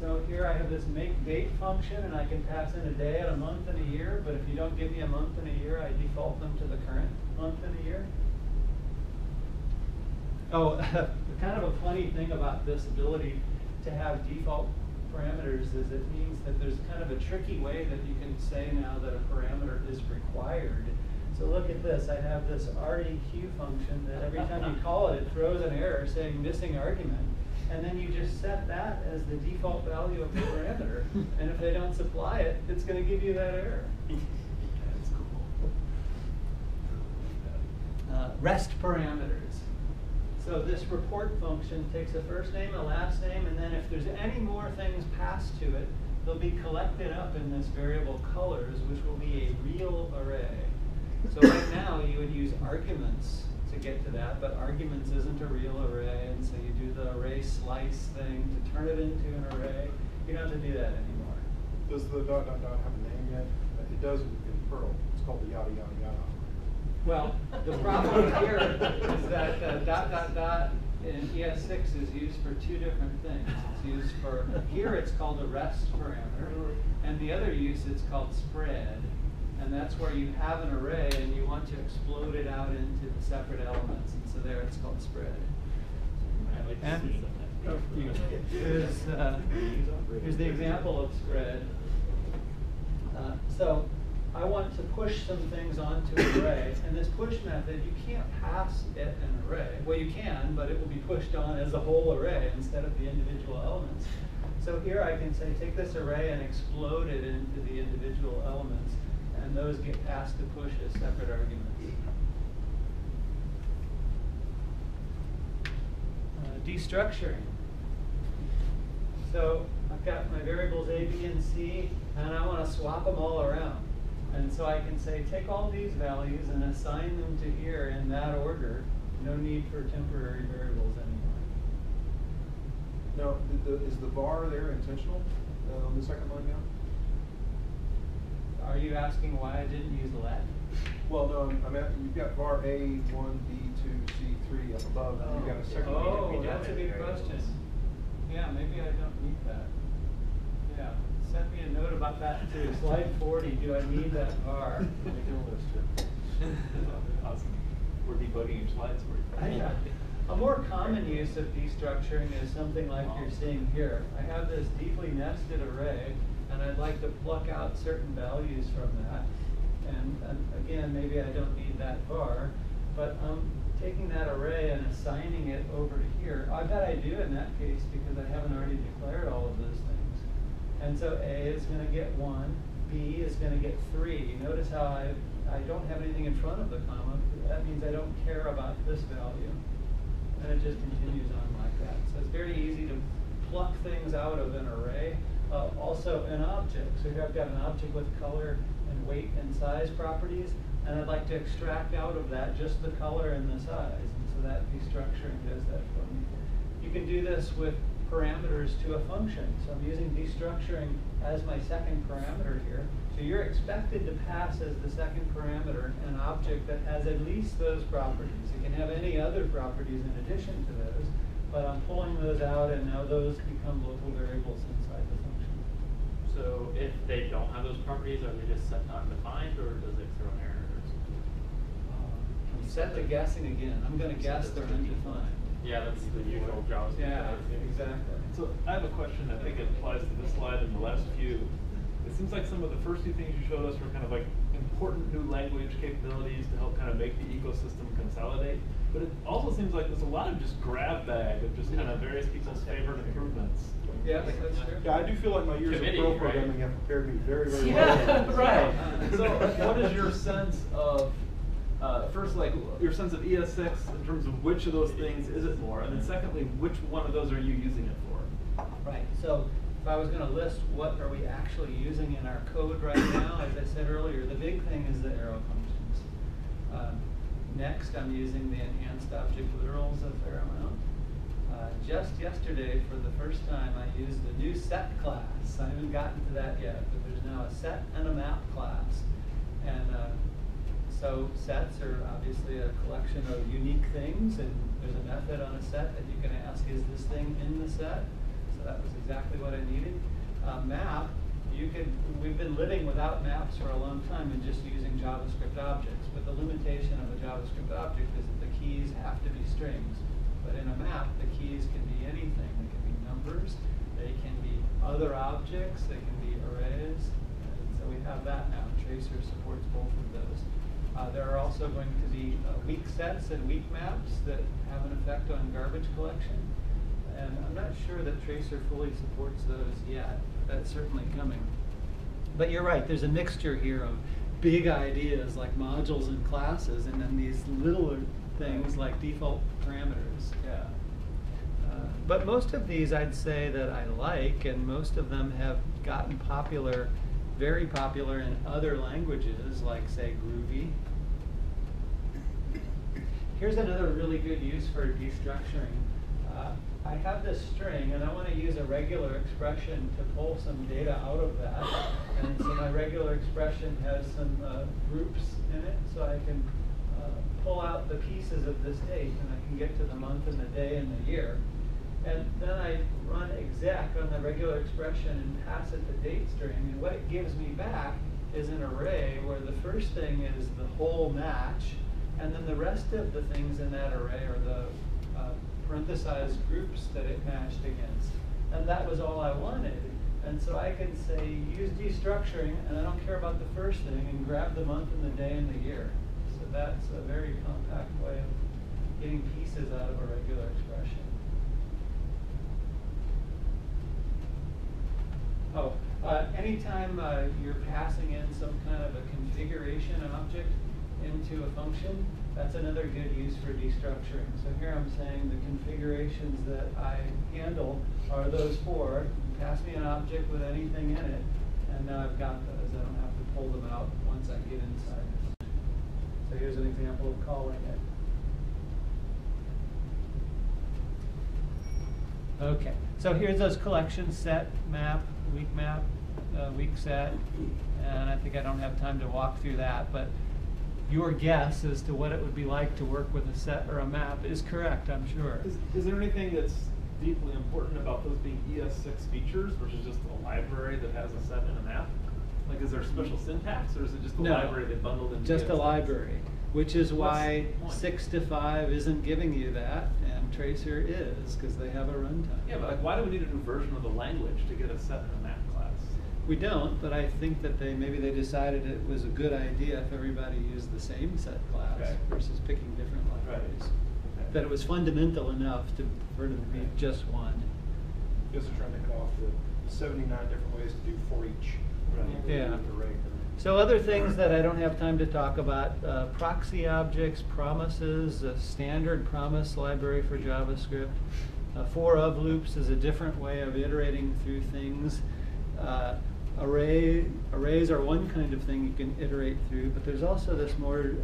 So here I have this make date function, and I can pass in a day and a month and a year, but if you don't give me a month and a year, I default them to the current month and a year. Oh, kind of a funny thing about this ability to have default parameters is it means that there's kind of a tricky way that you can say now that a parameter is required. So look at this, I have this REQ function that every time you call it, it throws an error saying missing argument. And then you just set that as the default value of the parameter. And if they don't supply it, it's going to give you that error. That's cool. REST parameters. So this report function takes a first name, a last name, and then if there's any more things passed to it, they'll be collected up in this variable colors, which will be a real array. So right now, you would use arguments to get to that, but arguments isn't a real array, and so you do the array slice thing to turn it into an array. You don't have to do that anymore. Does the dot have a name yet? It does in Perl. It's called the yada yada yada. Well, the problem here is that dot dot dot in ES6 is used for two different things. It's used for, here it's called a rest parameter, and the other use it's called spread. And that's where you have an array and you want to explode it out into the separate elements. And so there it's called spread. And here's the example of spread. So I want to push some things onto an array. And this push method, you can't pass it an array. Well, you can, but it will be pushed on as a whole array instead of the individual elements. So here I can say, take this array and explode it into the individual elements. And those get passed to push as separate arguments. Destructuring. So I've got my variables A, B, and C, and I want to swap them all around. And so I can say, take all these values and assign them to here in that order. No need for temporary variables anymore. Now, is the var there intentional on the second line now? Are you asking why I didn't use let? Well, no, I'm at, you've got var A1, B2, C3 up above, and you've got a second line. Oh, that's a good question. Yeah, maybe I don't need that. Yeah, send me a note about that too. Slide 40, do I need that var? Awesome. We're debugging your slides for you. A more common use of destructuring is something like you're seeing here. I have this deeply nested array, and I'd like to pluck out certain values from that. And again, maybe I don't need that var, but I'm taking that array and assigning it over to here. I bet I do in that case because I haven't already declared all of those things. And so A is going to get 1, B is going to get 3. Notice how I don't have anything in front of the comma. That means I don't care about this value. And it just continues on like that. So it's very easy to pluck things out of an array. Also an object. So here I've got an object with color and weight and size properties, and I'd like to extract out of that just the color and the size. And so that destructuring does that for me. You can do this with parameters to a function. So I'm using destructuring as my second parameter here. So you're expected to pass as the second parameter an object that has at least those properties. It can have any other properties in addition to those, but I'm pulling those out, and now those become local variables inside the function. So if they don't have those properties, are they just set to undefined, or does it throw an error? I'm set to guessing again. I'm going to guess they're undefined. Yeah, that's the usual JavaScript. Yeah, exactly. So I have a question. I think it applies to this slide and the last few. It seems like some of the first two things you showed us were kind of like important new language capabilities to help kind of make the ecosystem consolidate. But it also seems like there's a lot of just grab bag of just kind of various people's favorite improvements. Yeah, that's true. Yeah, I do feel like my years Committee, of Perl right? programming have prepared me very, very Yeah, well. right. So what is your sense of, first, like, your sense of ES6 in terms of which of those things is it more? And then secondly, which one of those are you using it for? Right. So if I was going to list what are we actually using in our code right now, as I said earlier, the big thing is the arrow functions. Next, I'm using the enhanced object literals a fair amount. Just yesterday, for the first time, I used the new set class. I haven't gotten to that yet, but there's now a set and a map class. And so sets are obviously a collection of unique things, and there's a method on a set that you can ask, is this thing in the set? So that was exactly what I needed. Map, we've been living without maps for a long time and just using JavaScript objects. But the limitation of a JavaScript object is that the keys have to be strings. But in a map, the keys can be anything. They can be numbers, they can be other objects, they can be arrays. And so we have that now. Traceur supports both of those. There are also going to be weak sets and weak maps that have an effect on garbage collection. And I'm not sure that Traceur fully supports those yet. That's certainly coming. But you're right, there's a mixture here of big ideas like modules and classes, and then these littler things like default parameters. Yeah. But most of these I'd say that I like, and most of them have gotten popular, very popular in other languages, like say Groovy. Here's another really good use for destructuring. I have this string, and I want to use a regular expression to pull some data out of that. And so my regular expression has some groups in it, so I can pull out the pieces of this date, and I can get to the month and the day and the year. And then I run exec on the regular expression and pass it the date string. And what it gives me back is an array where the first thing is the whole match, and then the rest of the things in that array are the parenthesized groups that it matched against. And that was all I wanted. And so I can say, use destructuring, and I don't care about the first thing, and grab the month and the day and the year. So that's a very compact way of getting pieces out of a regular expression. Oh, anytime you're passing in some kind of a configuration object into a function, that's another good use for destructuring. So here I'm saying the configurations that I handle are those four. Pass me an object with anything in it, and now I've got those. I don't have to pull them out once I get inside it. So here's an example of calling it. Okay, so here's those collections: set, map, weak set, and I think I don't have time to walk through that, but your guess as to what it would be like to work with a set or a map is correct, I'm sure. Is there anything that's deeply important about those being ES6 features versus just a library that has a set and a map? Like, is there special syntax, or is it just a library they bundled into just ES6? a library, which is why What's the point? 6 to 5 isn't giving you that, and Traceur is, because they have a runtime. Yeah, but like, why do we need a new version of the language to get a set and a map class? We don't, but I think that maybe they decided it was a good idea if everybody used the same set class versus picking different libraries. Okay. That it was fundamental enough for it to be just one. Just trying to cut off the 79 different ways to do for each. Yeah. Array. So other things that I don't have time to talk about, proxy objects, promises, a standard promise library for JavaScript. For of loops is a different way of iterating through things. Arrays are one kind of thing you can iterate through, but there's also this more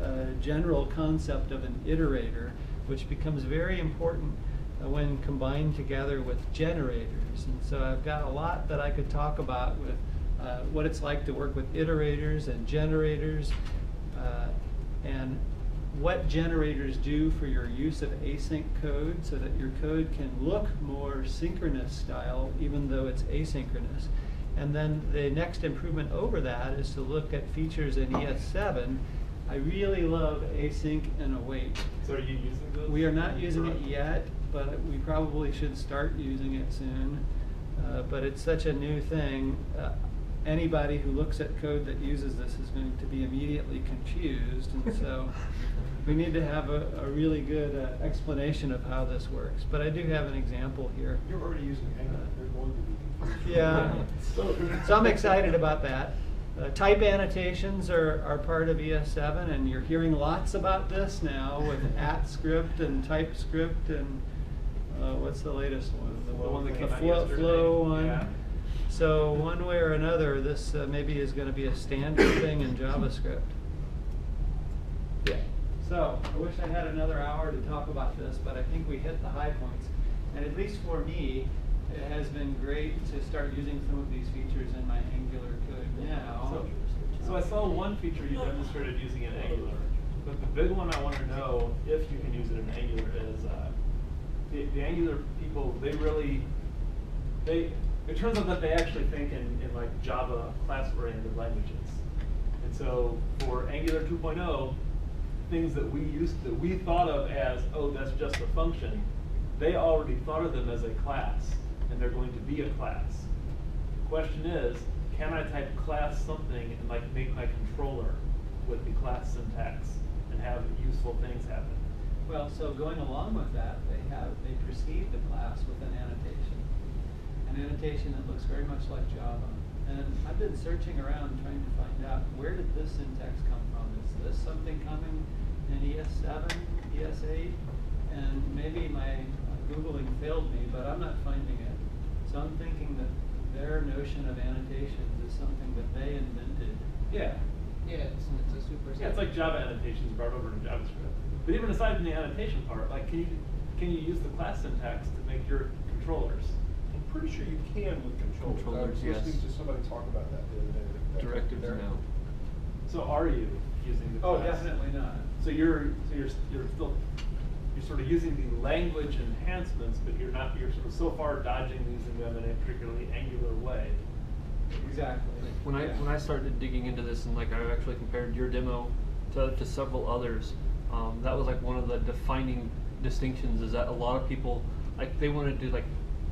general concept of an iterator, which becomes very important when combined together with generators. And so I've got a lot that I could talk about with what it's like to work with iterators and generators, and what generators do for your use of async code so that your code can look more synchronous style even though it's asynchronous. And then the next improvement over that is to look at features in ES7. I really love async and await. So are you using those? We are not using it yet, but we probably should start using it soon. But it's such a new thing. Anybody who looks at code that uses this is going to be immediately confused, and so we need to have a really good explanation of how this works. But I do have an example here. You're already using Angular. They're going to be confused. Yeah, so I'm excited about that. Type annotations are part of ES7, and you're hearing lots about this now with @script and TypeScript and what's the latest one? The one that came out flow yesterday. one. Yeah. So one way or another, this maybe is going to be a standard thing in JavaScript. Yeah. So I wish I had another hour to talk about this, but I think we hit the high points. And at least for me, it has been great to start using some of these features in my Angular code now. So I saw one feature you demonstrated using in Angular, but the big one I want to know if you can use it in Angular is the Angular people. It turns out that they actually think in like Java class-oriented languages, and so for Angular 2.0, things that we thought of as, oh, that's just a function, they already thought of them as a class, and they're going to be a class. The question is, can I type class something and like make my controller with the class syntax and have useful things happen. Well, so going along with that, they precede the class with an annotation that looks very much like Java. And I've been searching around trying to find out, where did this syntax come from? Is this something coming in ES7, ES8? And maybe my Googling failed me, but I'm not finding it. So I'm thinking that their notion of annotations is something that they invented. Yeah. Yeah, it's a super. Yeah, it's like Java annotations brought over to JavaScript. But even aside from the annotation part, like, can you use the class syntax to make your controllers? I'm pretty sure you can with controllers. I was Controllers, yes. listening to somebody talk about that the other day. Directives There. now. So are you using the Oh, class? definitely not. So you're sort of using the language enhancements, but you're sort of so far dodging using them in a particularly Angular way. Exactly. When I started digging into this, and like I actually compared your demo to several others, that was like one of the defining distinctions, is that a lot of people, like, they wanted to like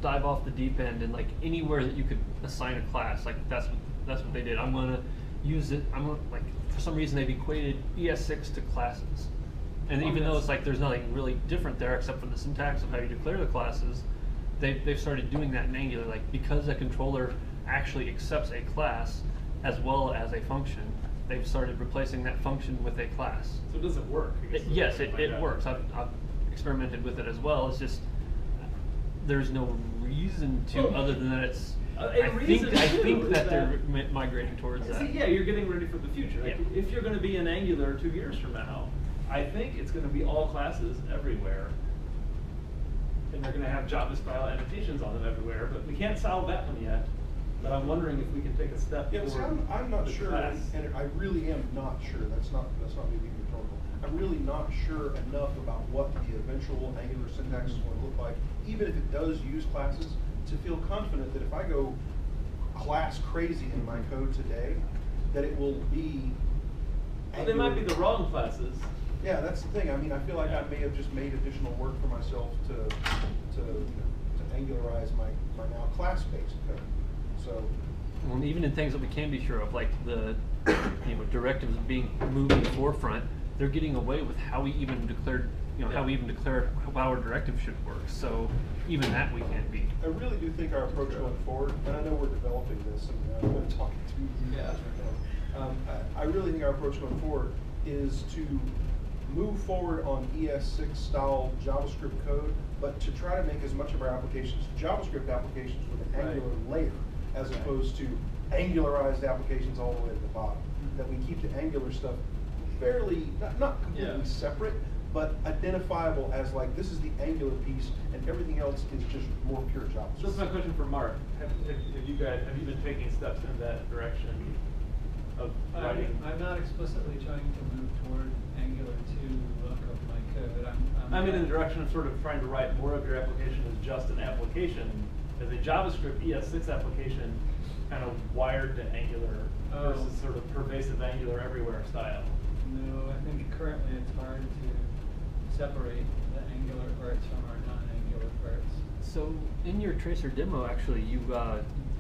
dive off the deep end, and like anywhere that you could assign a class, like that's what they did. I'm gonna use it. Like, for some reason they've equated ES6 to classes, and even though it's like there's nothing really different there except for the syntax of how you declare the classes, they've started doing that in Angular, like, because a controller actually accepts a class as well as a function. They've started replacing that function with a class. So does it work? I guess Yes, that's what it I find out. works. I've experimented with it as well. It's just there's no reason to, Well, other than that it's. a I reason think too that is they're that- migrating towards that. See, yeah, you're getting ready for the future. Like, Yeah. if you're going to be in Angular 2 years from now, I think it's going to be all classes everywhere. And they're going to have Java style annotations on them everywhere, but we can't solve that one yet. But I'm wondering if we can take a step Yeah, see, toward I'm not the sure, class. and I really am not sure. That's not me being rhetorical. I'm really not sure enough about what the eventual Angular syntax is going to look like, even if it does use classes, to feel confident that if I go class crazy in my code today, that it will be. Well, they might be the wrong classes. Yeah, that's the thing. I mean, I feel like I may have just made additional work for myself to Angularize my now class-based code. So. Well, even in things that we can be sure of, like the directives being moved in the forefront, they're getting away with how we even declared, how we even declare how our directive should work. So even that we can't be. I really do think our approach going forward, and I know we're developing this, and I'm going to talk to you guys right now. I really think our approach going forward is to move forward on ES6 style JavaScript code, but to try to make as much of our applications JavaScript applications with an Angular layer, as opposed to Angularized applications all the way to the bottom. That we keep the Angular stuff fairly, not completely separate, but identifiable as like, this is the Angular piece, and everything else is just more pure JavaScript. So that's my question for Mark. Have you been taking steps in that direction of writing? I'm not explicitly trying to move toward Angular 2 look of my code. I'm in the direction of sort of trying to write more of your application as just an application, as a JavaScript ES6 application, kind of wired to Angular versus sort of pervasive Angular everywhere style. No, I think currently it's hard to separate the Angular parts from our non-Angular parts. So in your Traceur demo, actually, you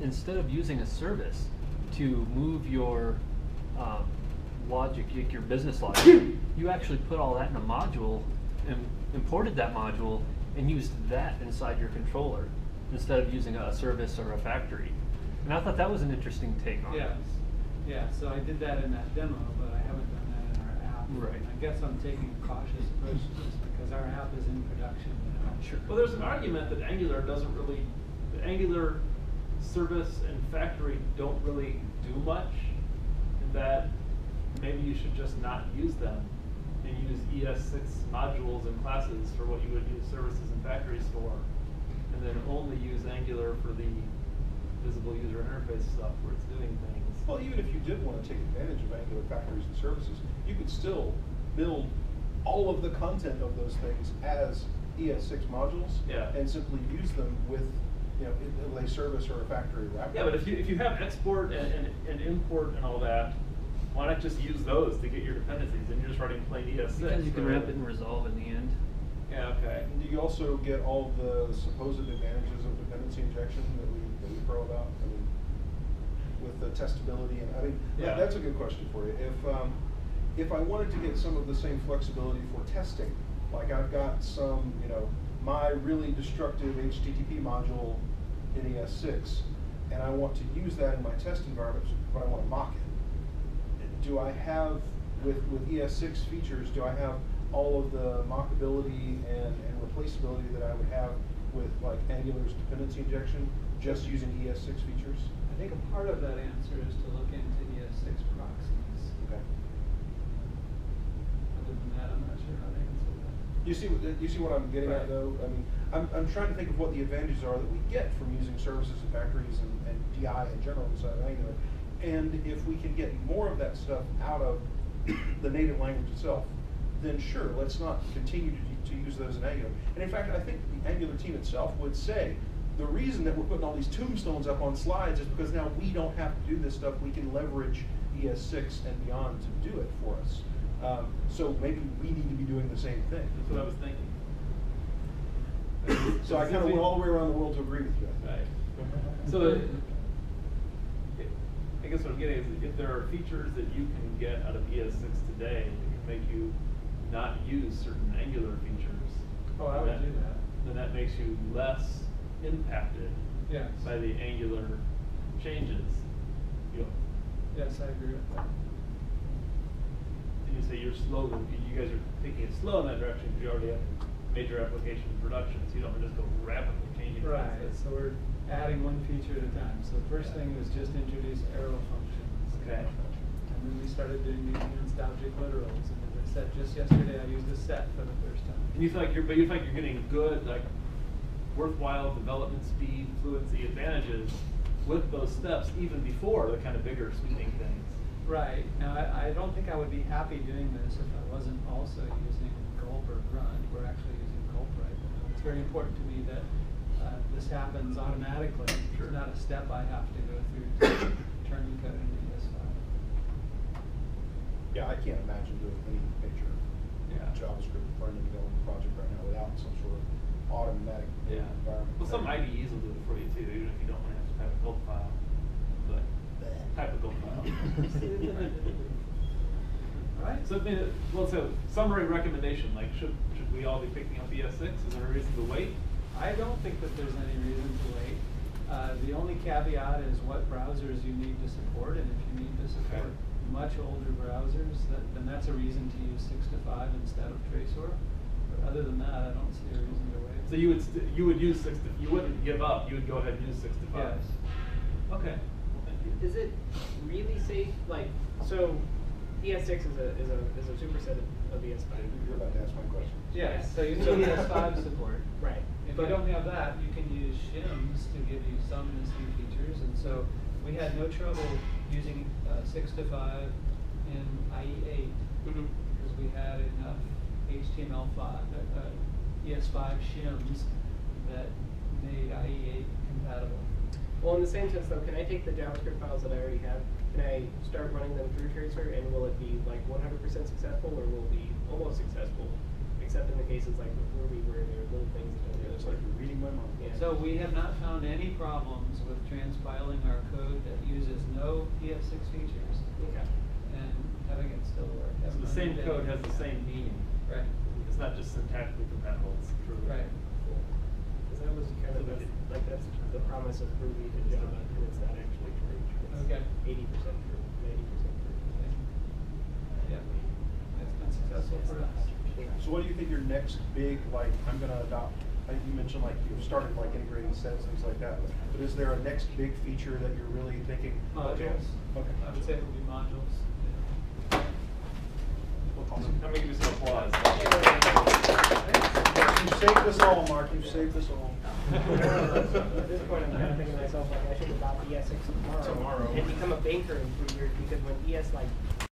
instead of using a service to move your logic, your business logic, you actually put all that in a module and imported that module and used that inside your controller instead of using a service or a factory. And I thought that was an interesting take on it. Yes. Yeah, so I did that in that demo, but I haven't done that in our app. Right. I guess I'm taking a cautious approach to this because our app is in production now. Sure. Well, there's an argument that Angular doesn't really, the Angular service and factory don't really do much, and that maybe you should just not use them and use ES6 modules and classes for what you would use services and factories for, and then only use Angular for the visible user interface stuff where it's doing things. Well, even if you did want to take advantage of Angular factories and services, you could still build all of the content of those things as ES6 modules, and simply use them with, a service or a factory wrapper. Yeah, but if you have export and import and all that, why not just use those to get your dependencies? And you're just writing plain ES6. Because you can right? wrap it and resolve in the end. Yeah, okay. And you also get all the supposed advantages of dependency injection that we throw about. I mean, with the testability, and I mean, that's a good question for you. if I wanted to get some of the same flexibility for testing, like I've got some, my really destructive HTTP module in ES6, and I want to use that in my test environment, but I want to mock it. Do I have, with ES6 features, do I have all of the mockability and replaceability that I would have with like Angular's dependency injection, just using ES6 features? I think a part of that answer is to look into ES6 proxies. Okay. Other than that, I'm not sure how to answer that. You see what I'm getting at, though? I mean, I'm trying to think of what the advantages are that we get from using services and factories and DI in general inside of Angular. And if we can get more of that stuff out of the native language itself, then sure, let's not continue to use those in Angular. And in fact, I think the Angular team itself would say, the reason that we're putting all these tombstones up on slides is because now we don't have to do this stuff. We can leverage ES6 and beyond to do it for us. So maybe we need to be doing the same thing. That's what I was thinking. So I kind of went all the way around the world to agree with you. Right. So I guess what I'm getting is if there are features that you can get out of ES6 today that can make you not use certain Angular features. Oh, I would do that. Then that makes you less impacted Yes. by the Angular changes. Yes, I agree with that. And you say you're slow, you guys are taking it slow in that direction because you already have major application in production, so you don't just go rapidly changing things. Right, so we're adding one feature at a time. So the first thing was just introduce arrow functions. Okay. And then we started doing the enhanced object literals. And as I said, just yesterday I used a set for the first time. And you feel like you're getting good, like worthwhile development speed, fluency advantages with those steps even before the kind of bigger sweeping things. Right. Now, I don't think I would be happy doing this if I wasn't also using gulp or grunt. We're actually using gulp right now. It's very important to me that this happens automatically. Sure. It's not a step I have to go through to turn the code into ES5. Yeah, I can't imagine doing any major JavaScript learning development project right now without some sort of automatic environment. Well, some IDEs will do it for you too, even if you don't want to have to type a gulp file. But type a gulp file. Right. So, so summary recommendation, like should we all be picking up ES6? Is there a reason to wait? I don't think that there's any reason to wait. The only caveat is what browsers you need to support, and if you need to support much older browsers, then that's a reason to use 6 to 5 instead of Traceur. But other than that, I don't see a reason to wait. So you would use 6 to, you wouldn't give up. You would go ahead and use 6 to 5. Yes. Okay. Well, thank you. Is it really safe? Like, so ES6 is a superset of ES5. You're about to ask my question. Yes, so you need ES5 support. Right. If you don't have that, you can use shims to give you some NIST features, and so we had no trouble using 6 to 5 in IE8 because we had enough HTML5, ES5 shims that made IE8 compatible. Well, in the same sense, though, can I take the JavaScript files that I already have? Can I start running them through Traceur, and will it be like 100% successful, or will it be almost successful, except in the cases like with Ruby where there are little things that Yeah, it's like you're reading my mind. Yeah. So we have not found any problems with transpiling our code that uses no ES6 features Okay. and having it still work. So the same code has the same meaning. Right. It's not just syntactically compatible. It's truly Right. Cool. Because that was kind of that's the promise of Ruby to Java, and it's not actually true. It's Okay. 80% true, 90% true. Yeah. It's been successful for us. So what do you think your next big, like, I'm going to adopt, you mentioned like you've started like integrating sets, things like that, but is there a next big feature that you're really thinking? Modules. Okay. I would say it would be modules. I'm gonna give you some applause. You saved us all, Mark, you saved us all. At this point, I'm kind of thinking to myself, like, I should adopt ES6 tomorrow. Tomorrow. And become a banker in 3 years, because when ES, like,